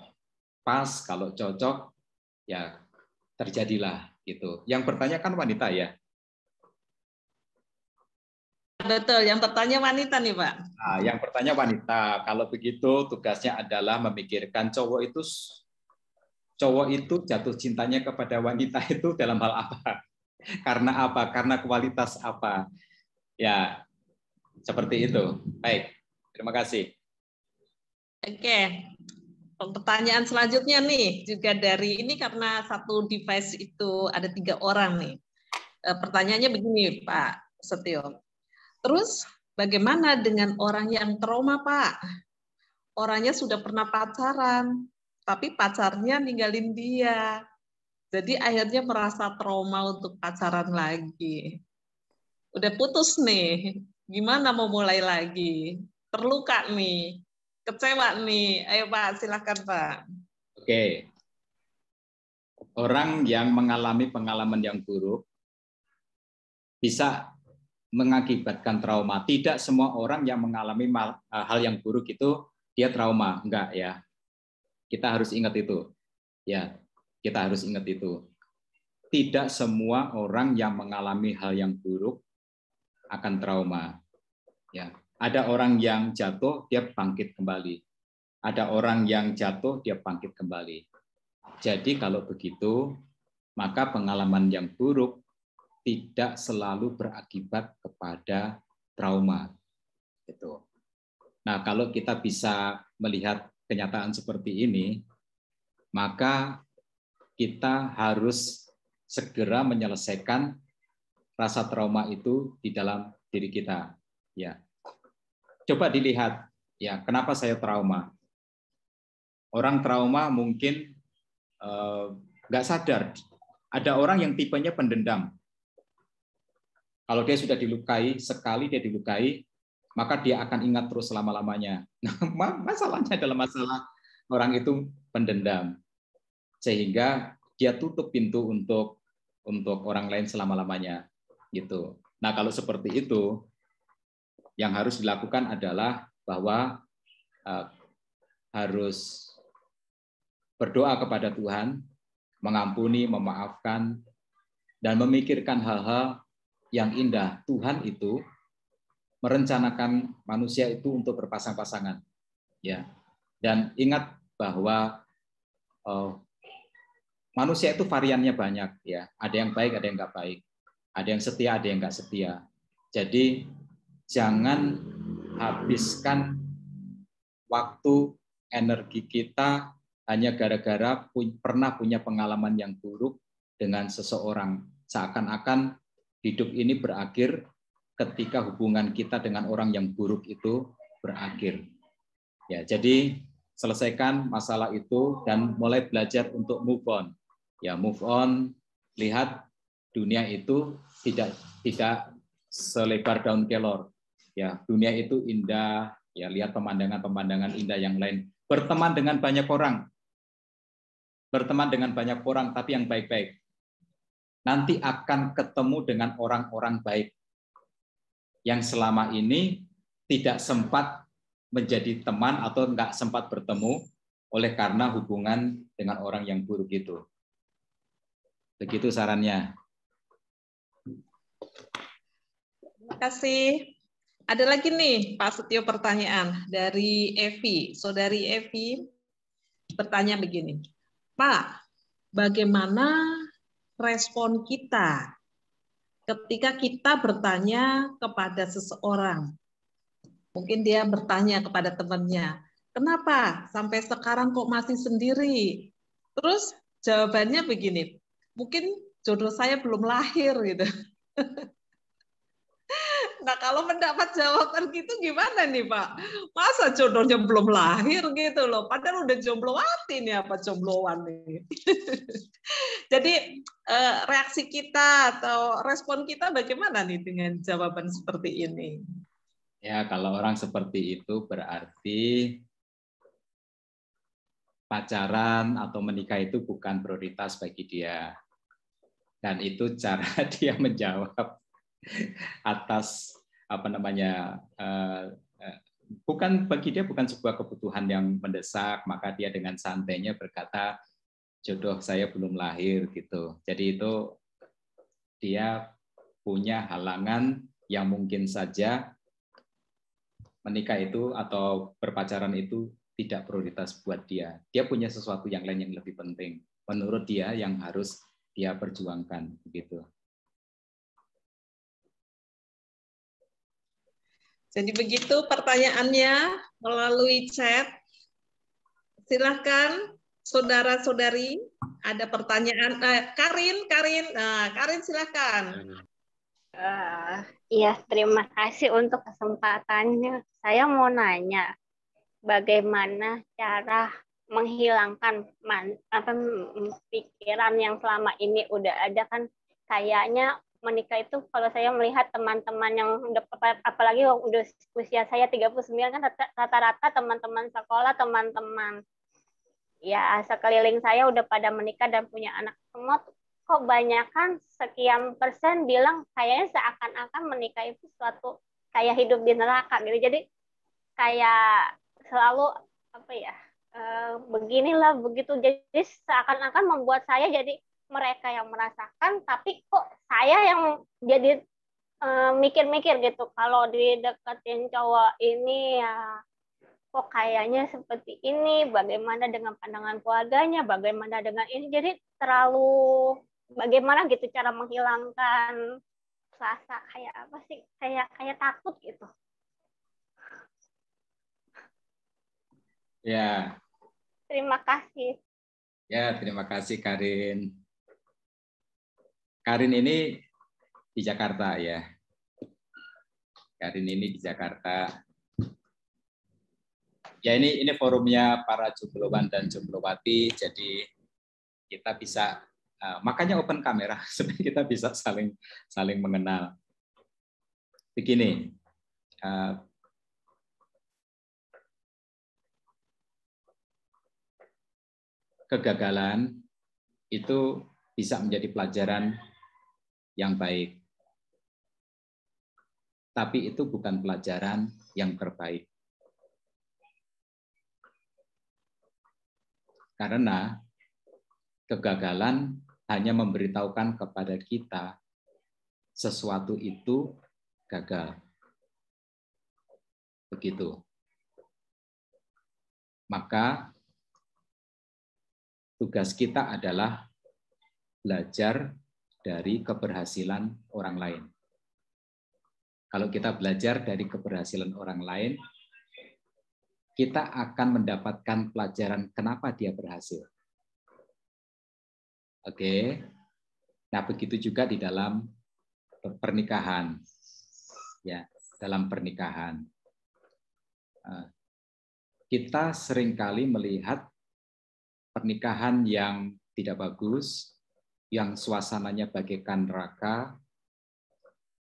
pas, kalau cocok, ya terjadilah gitu. Yang bertanya kan wanita ya? Betul, yang bertanya wanita nih Pak. Nah, yang bertanya wanita. Kalau begitu tugasnya adalah memikirkan cowok itu jatuh cintanya kepada wanita itu dalam hal apa? Karena apa? Karena kualitas apa? Ya, seperti itu. Baik, terima kasih. Oke. Pertanyaan selanjutnya nih juga dari ini karena satu device itu ada 3 orang nih. Pertanyaannya begini Pak Setio. Terus bagaimana dengan orang yang trauma Pak? Orangnya sudah pernah pacaran, tapi pacarnya ninggalin dia. Jadi akhirnya merasa trauma untuk pacaran lagi. Udah putus nih, gimana mau mulai lagi? Terluka nih, kecewa nih. Ayo Pak, silakan Pak. Oke. Orang yang mengalami pengalaman yang buruk bisa mengakibatkan trauma. Tidak semua orang yang mengalami hal yang buruk itu dia trauma, enggak ya. Kita harus ingat itu. Ya, kita harus ingat itu. Tidak semua orang yang mengalami hal yang buruk akan trauma. Ya, ada orang yang jatuh dia bangkit kembali. Ada orang yang jatuh dia bangkit kembali. Jadi kalau begitu, maka pengalaman yang buruk tidak selalu berakibat kepada trauma. Gitu. Nah, kalau kita bisa melihat kenyataan seperti ini, maka kita harus segera menyelesaikan rasa trauma itu di dalam diri kita. Ya, coba dilihat, ya kenapa saya trauma? Orang trauma mungkin nggak sadar. Ada orang yang tipenya pendendam. Kalau dia sudah dilukai, sekali dia dilukai, maka dia akan ingat terus selama-lamanya. Nah, masalahnya adalah masalah orang itu pendendam. Sehingga dia tutup pintu untuk orang lain selama-lamanya. Gitu. Nah, kalau seperti itu, yang harus dilakukan adalah bahwa harus berdoa kepada Tuhan, mengampuni, memaafkan, dan memikirkan hal-hal yang indah. Tuhan itu merencanakan manusia itu untuk berpasang-pasangan, ya. Dan ingat bahwa manusia itu variannya banyak, ya. Ada yang baik, ada yang nggak baik. Ada yang setia, ada yang nggak setia. Jadi jangan habiskan waktu, energi kita hanya gara-gara pernah punya pengalaman yang buruk dengan seseorang. Seakan-akan hidup ini berakhir ketika hubungan kita dengan orang yang buruk itu berakhir. Ya, jadi selesaikan masalah itu dan mulai belajar untuk move on. Ya, move on, lihat dunia itu tidak selebar daun kelor. Ya, dunia itu indah, ya lihat pemandangan-pemandangan indah yang lain. Berteman dengan banyak orang. Berteman dengan banyak orang tapi yang baik-baik. Nanti akan ketemu dengan orang-orang baik yang selama ini tidak sempat menjadi teman atau enggak sempat bertemu oleh karena hubungan dengan orang yang buruk itu. Begitu sarannya. Terima kasih. Ada lagi nih Pak Setio pertanyaan dari Evi. Saudari Evi bertanya begini. Pak, bagaimana respon kita ketika kita bertanya kepada seseorang? Mungkin dia bertanya kepada temannya, kenapa sampai sekarang kok masih sendiri? Terus jawabannya begini, mungkin jodoh saya belum lahir gitu. Nah, kalau mendapat jawaban gitu gimana nih, Pak? Masa jodohnya belum lahir gitu loh, padahal udah jombloati nih apa jombloan nih. Jadi reaksi kita atau respon kita bagaimana nih dengan jawaban seperti ini? Ya, kalau orang seperti itu berarti pacaran atau menikah itu bukan prioritas bagi dia. Dan itu cara dia menjawab atas bukan bagi dia bukan sebuah kebutuhan yang mendesak, maka dia dengan santainya berkata jodoh saya belum lahir gitu. Jadi itu dia punya halangan yang mungkin saja menikah itu atau berpacaran itu tidak prioritas buat dia. Dia punya sesuatu yang lain yang lebih penting. Menurut dia yang harus dia perjuangkan begitu. Jadi begitu pertanyaannya melalui chat. Silahkan saudara-saudari, ada pertanyaan. Karin, nah, Karin silahkan. Iya, terima kasih untuk kesempatannya. Saya mau nanya, bagaimana cara menghilangkan pikiran yang selama ini udah ada, kan kayaknya menikah itu kalau saya melihat teman-teman yang apalagi udah usia saya 39 kan rata-rata teman-teman sekolah, teman-teman ya sekeliling saya udah pada menikah dan punya anak semua, kok banyakan sekian persen bilang kayaknya seakan-akan menikah itu suatu kayak hidup di neraka gitu. Jadi kayak selalu apa ya, beginilah begitu, jadi seakan-akan membuat saya jadi mereka yang merasakan, tapi kok saya yang jadi mikir-mikir gitu kalau dideketin cowok ini ya kok kayaknya seperti ini, bagaimana dengan pandangan keluarganya, bagaimana dengan ini, jadi terlalu bagaimana gitu cara menghilangkan rasa kayak apa sih, kayak takut gitu. Ya. Terima kasih. Ya, terima kasih Karin. Karin ini di Jakarta ya. Karin ini di Jakarta. Ya ini forumnya para jombloan dan jomblowati, jadi kita bisa makanya open kamera supaya kita bisa saling mengenal. Begini. Kegagalan itu bisa menjadi pelajaran yang baik. Tapi itu bukan pelajaran yang terbaik. Karena kegagalan hanya memberitahukan kepada kita sesuatu itu gagal. Begitu. Maka tugas kita adalah belajar dari keberhasilan orang lain. Kalau kita belajar dari keberhasilan orang lain, kita akan mendapatkan pelajaran kenapa dia berhasil. Oke. Nah, begitu juga di dalam pernikahan. Ya, dalam pernikahan. Kita seringkali melihat pernikahan yang tidak bagus, yang suasananya bagaikan neraka,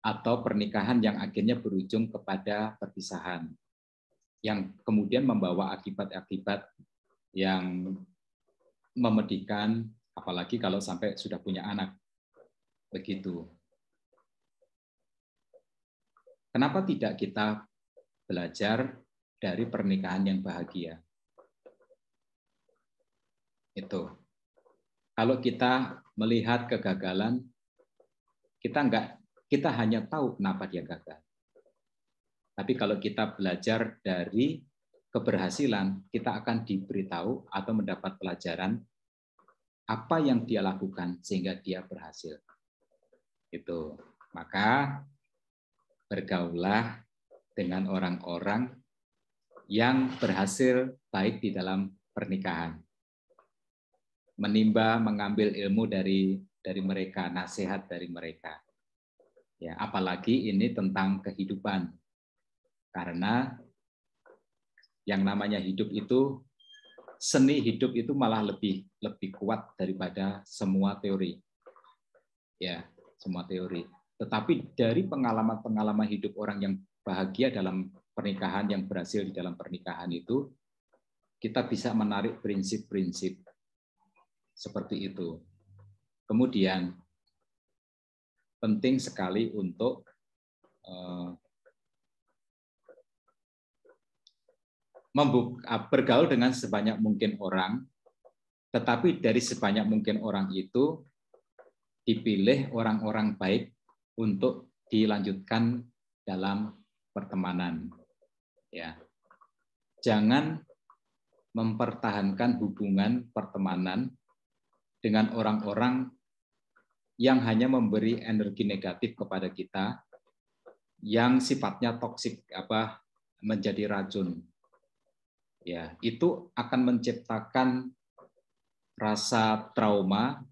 atau pernikahan yang akhirnya berujung kepada perpisahan, yang kemudian membawa akibat-akibat yang memedihkan, apalagi kalau sampai sudah punya anak. Begitu. Kenapa tidak kita belajar dari pernikahan yang bahagia? Itu. Kalau kita melihat kegagalan, kita hanya tahu kenapa dia gagal. Tapi kalau kita belajar dari keberhasilan, kita akan diberitahu atau mendapat pelajaran apa yang dia lakukan sehingga dia berhasil. Itu. Maka bergaullah dengan orang-orang yang berhasil baik di dalam pernikahan. Menimba, mengambil ilmu dari mereka, nasihat dari mereka. Ya, apalagi ini tentang kehidupan. Karena yang namanya hidup itu, seni hidup itu malah lebih kuat daripada semua teori. Ya, semua teori. Tetapi dari pengalaman-pengalaman hidup orang yang bahagia dalam pernikahan, yang berhasil di dalam pernikahan itu, kita bisa menarik prinsip-prinsip seperti itu. Kemudian penting sekali untuk bergaul dengan sebanyak mungkin orang, tetapi dari sebanyak mungkin orang itu dipilih orang-orang baik untuk dilanjutkan dalam pertemanan. Ya. Jangan mempertahankan hubungan pertemanan dengan orang-orang yang hanya memberi energi negatif kepada kita, yang sifatnya toksik, menjadi racun. ya itu akan menciptakan rasa trauma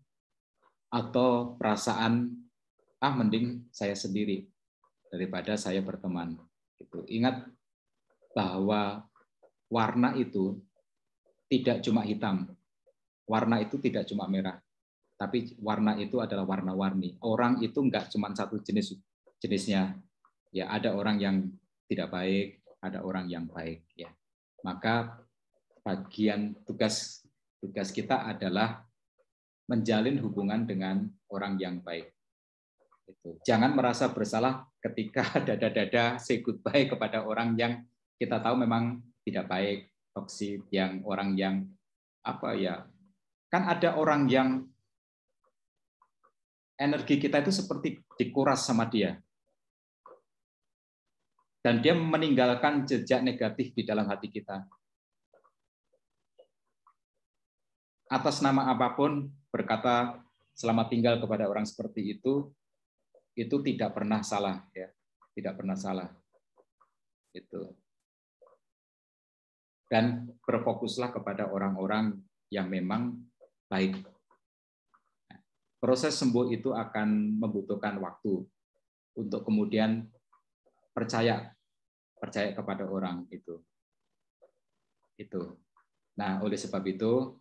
atau perasaan mending saya sendiri daripada saya berteman. Gitu. Ingat bahwa warna itu tidak cuma hitam, warna itu tidak cuma merah, tapi warna itu adalah warna-warni. Orang itu enggak cuma satu jenisnya. Ya, ada orang yang tidak baik, ada orang yang baik. Ya, maka bagian tugas kita adalah menjalin hubungan dengan orang yang baik. Jangan merasa bersalah ketika dada-dada say goodbye kepada orang yang kita tahu memang tidak baik, toksik, yang orang yang kan ada orang yang energi kita itu seperti dikuras sama dia. Dan dia meninggalkan jejak negatif di dalam hati kita. Atas nama apapun berkata selamat tinggal kepada orang seperti itu tidak pernah salah, ya, tidak pernah salah. Itu. Dan berfokuslah kepada orang-orang yang memang baik. Proses sembuh itu akan membutuhkan waktu untuk kemudian percaya kepada orang itu. Nah, oleh sebab itu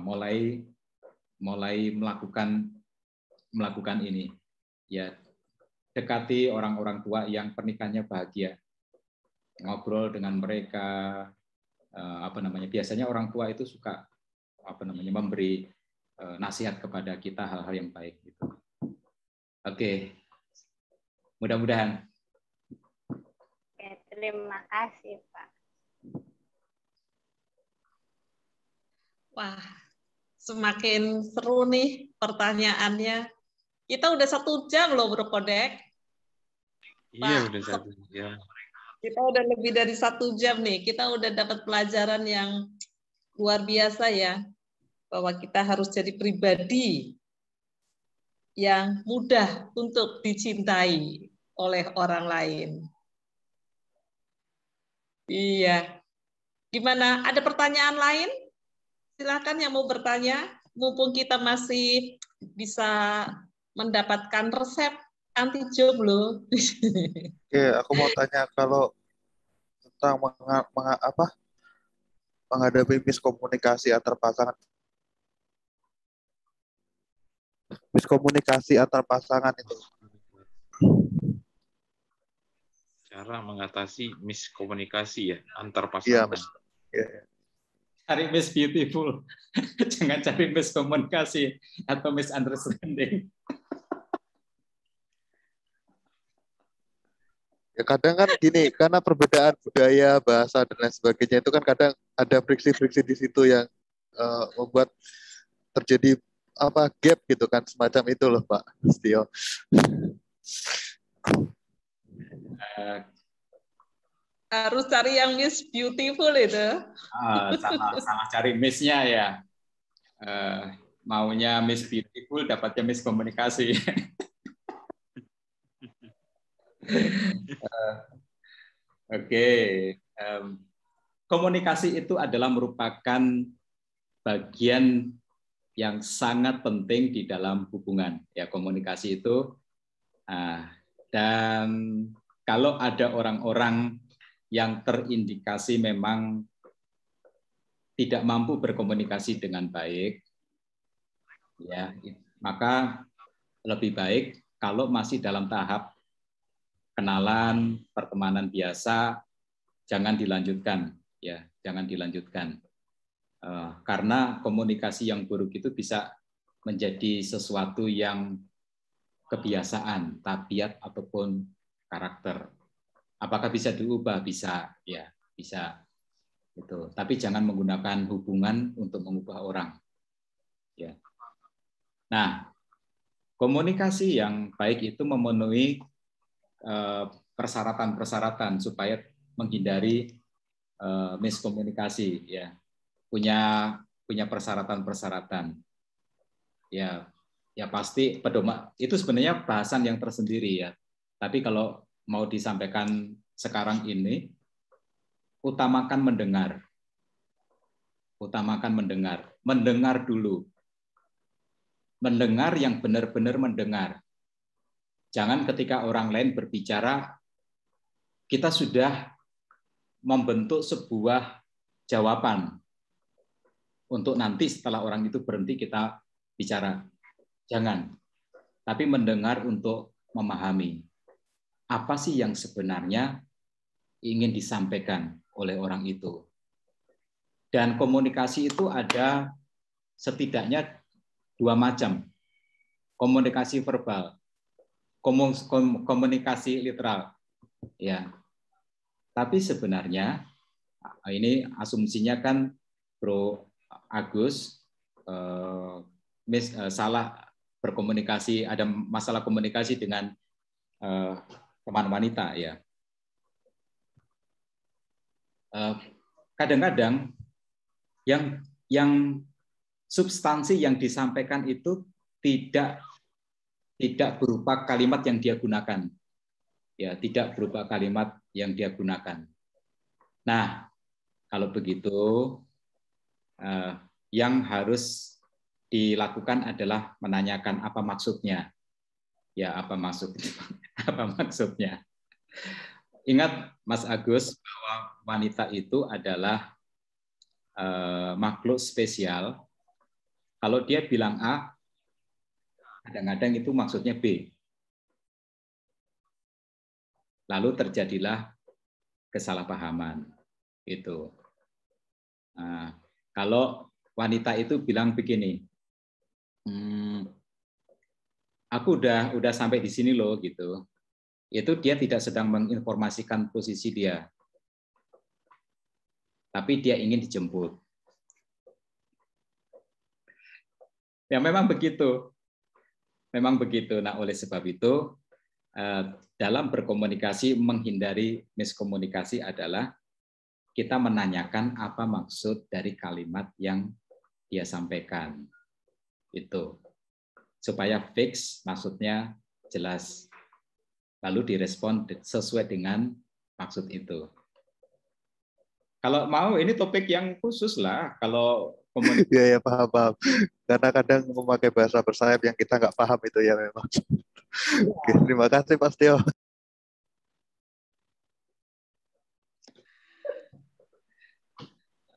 mulai melakukan ini, ya, dekati orang-orang tua yang pernikahannya bahagia, ngobrol dengan mereka, biasanya orang tua itu suka memberi nasihat kepada kita hal-hal yang baik gitu. Oke. Mudah-mudahan. Oke, terima kasih, Pak. Wah, semakin seru nih pertanyaannya. Kita udah 1 jam loh, Bro Kodek. Iya, Pak, udah 1 jam. Kita udah lebih dari 1 jam nih. Kita udah dapat pelajaran yang luar biasa ya. Bahwa kita harus jadi pribadi yang mudah untuk dicintai oleh orang lain. Iya. Gimana? Ada pertanyaan lain? Silakan yang mau bertanya. Mumpung kita masih bisa mendapatkan resep anti jomblo. Oke, aku mau tanya kalau tentang menghadapi miskomunikasi antar pasangan. Miskomunikasi antar pasangan itu. Cara mengatasi miskomunikasi ya antar Iya, pasangan. iya. Cari Miss Beautiful. Jangan cari miskomunikasi atau misunderstanding. Ya kadang kan gini, karena perbedaan budaya, bahasa dan lain sebagainya itu kan kadang ada friksi-friksi di situ yang membuat terjadi gap gitu kan, semacam itu loh Pak Setio. Harus cari yang Miss Beautiful itu. Salah cari Miss-nya ya. Maunya Miss Beautiful, dapatnya Miss Komunikasi. Oke. Komunikasi itu adalah merupakan bagian yang sangat penting di dalam hubungan. Ya, komunikasi itu. Dan kalau ada orang-orang yang terindikasi memang tidak mampu berkomunikasi dengan baik, ya, maka lebih baik kalau masih dalam tahap kenalan, pertemanan biasa, jangan dilanjutkan, ya, jangan dilanjutkan, karena komunikasi yang buruk itu bisa menjadi sesuatu yang kebiasaan, tabiat ataupun karakter. Apakah bisa diubah? Bisa, ya, bisa. Gitu. Tapi jangan menggunakan hubungan untuk mengubah orang. Ya. Nah, komunikasi yang baik itu memenuhi persyaratan-persyaratan supaya menghindari miskomunikasi. Ya, punya persyaratan-persyaratan. Ya, pasti pedoman itu sebenarnya bahasan yang tersendiri ya. Tapi kalau mau disampaikan sekarang ini, utamakan mendengar. utamakan mendengar. Mendengar dulu. Mendengar yang benar-benar mendengar. Jangan ketika orang lain berbicara, kita sudah membentuk sebuah jawaban untuk nanti setelah orang itu berhenti kita bicara. Jangan. Tapi mendengar untuk memahami apa sih yang sebenarnya ingin disampaikan oleh orang itu. Dan komunikasi itu ada setidaknya 2 macam. Komunikasi verbal, komunikasi literal. Ya. Tapi sebenarnya ini asumsinya kan Bro Agus salah berkomunikasi, ada masalah komunikasi dengan teman wanita ya. Kadang-kadang yang substansi yang disampaikan itu tidak berupa kalimat yang dia gunakan. Ya, tidak berupa kalimat yang dia gunakan. Nah, kalau begitu yang harus dilakukan adalah menanyakan apa maksudnya. Ya, apa maksudnya? Ingat Mas Agus bahwa wanita itu adalah makhluk spesial. Kalau dia bilang A, kadang-kadang itu maksudnya B. Lalu terjadilah kesalahpahaman. Itu. Nah, kalau wanita itu bilang begini, aku udah sampai di sini loh gitu. Itu dia tidak sedang menginformasikan posisi dia. Tapi dia ingin dijemput. Ya memang begitu. Memang begitu. Nah, oleh sebab itu dalam berkomunikasi menghindari miskomunikasi adalah kita menanyakan apa maksud dari kalimat yang dia sampaikan. Itu. Supaya fix, maksudnya jelas. Lalu direspon sesuai dengan maksud itu. Kalau mau ini topik yang khusus lah. Kalau komunikasi. Ya paham. Karena kadang memakai bahasa bersayap yang kita nggak paham itu ya memang. Oke, terima kasih Pak Tio.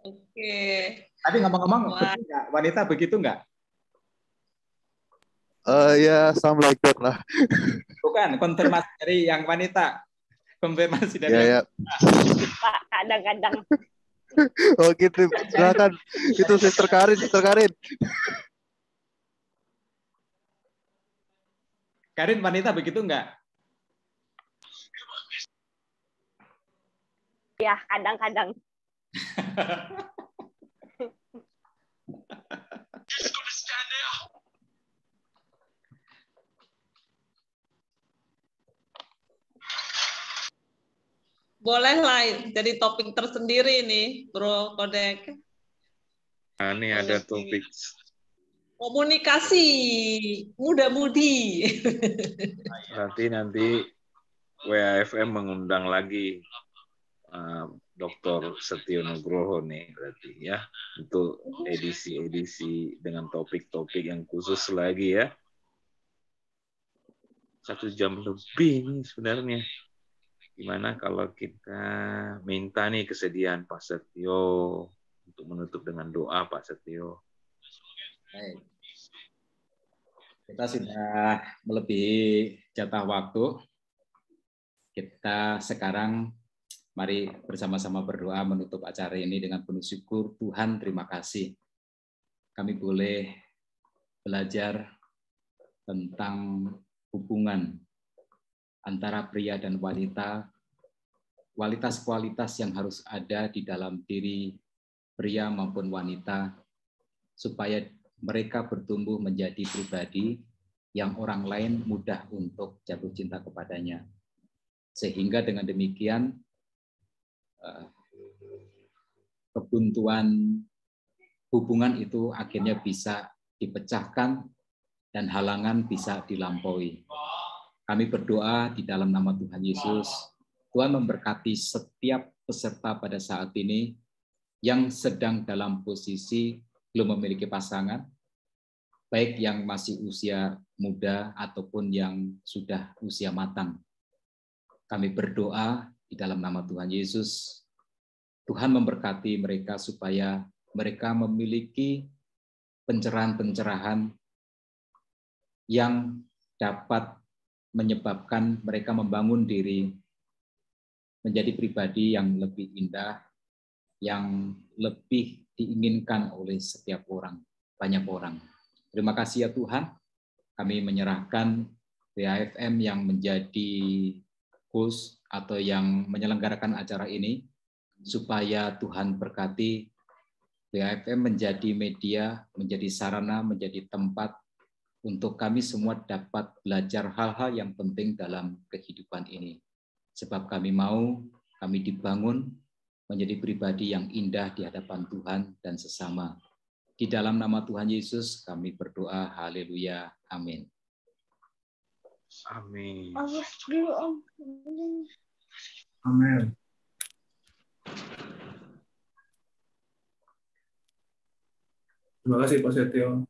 Oke. Tapi ngomong-ngomong, wanita begitu nggak? Ya, Assalamualaikum lah. Bukan, konfirmasi dari yang wanita. Konfirmasi dari ya. Pak, kadang-kadang. Oh gitu, silakan. Itu Sister Karin. Karin, wanita begitu nggak? Ya, kadang-kadang. Boleh lah jadi topik tersendiri nih, Bro Kodek. Nah, ini ada topik komunikasi muda-mudi. Nanti WAFM mengundang lagi Dr. Setio Nugroho nih berarti ya untuk edisi dengan topik-topik yang khusus lagi ya. 1 jam lebih nih sebenarnya. Gimana kalau kita minta nih kesediaan Pak Setio untuk menutup dengan doa Pak Setio. Baik. Kita sudah melebihi jatah waktu. Kita sekarang mari bersama-sama berdoa menutup acara ini dengan penuh syukur. Tuhan, terima kasih. Kami boleh belajar tentang hubungan antara pria dan wanita, kualitas-kualitas yang harus ada di dalam diri pria maupun wanita, supaya mereka bertumbuh menjadi pribadi yang orang lain mudah untuk jatuh cinta kepadanya. Sehingga dengan demikian, kebuntuan hubungan itu akhirnya bisa dipecahkan dan halangan bisa dilampaui. Kami berdoa di dalam nama Tuhan Yesus, Tuhan memberkati setiap peserta pada saat ini, yang sedang dalam posisi belum memiliki pasangan, baik yang masih usia muda ataupun yang sudah usia matang. Kami berdoa di dalam nama Tuhan Yesus, Tuhan memberkati mereka supaya mereka memiliki pencerahan-pencerahan yang dapat menyebabkan mereka membangun diri menjadi pribadi yang lebih indah, yang lebih diinginkan oleh setiap orang, banyak orang. Terima kasih ya Tuhan, kami menyerahkan BAFM yang menjadi host atau yang menyelenggarakan acara ini, supaya Tuhan berkati BAFM menjadi media, menjadi sarana, menjadi tempat untuk kami semua dapat belajar hal-hal yang penting dalam kehidupan ini. Sebab kami dibangun menjadi pribadi yang indah di hadapan Tuhan dan sesama. Di dalam nama Tuhan Yesus kami berdoa, haleluya, amin. Amin. Amin. Terima kasih Pak Setio.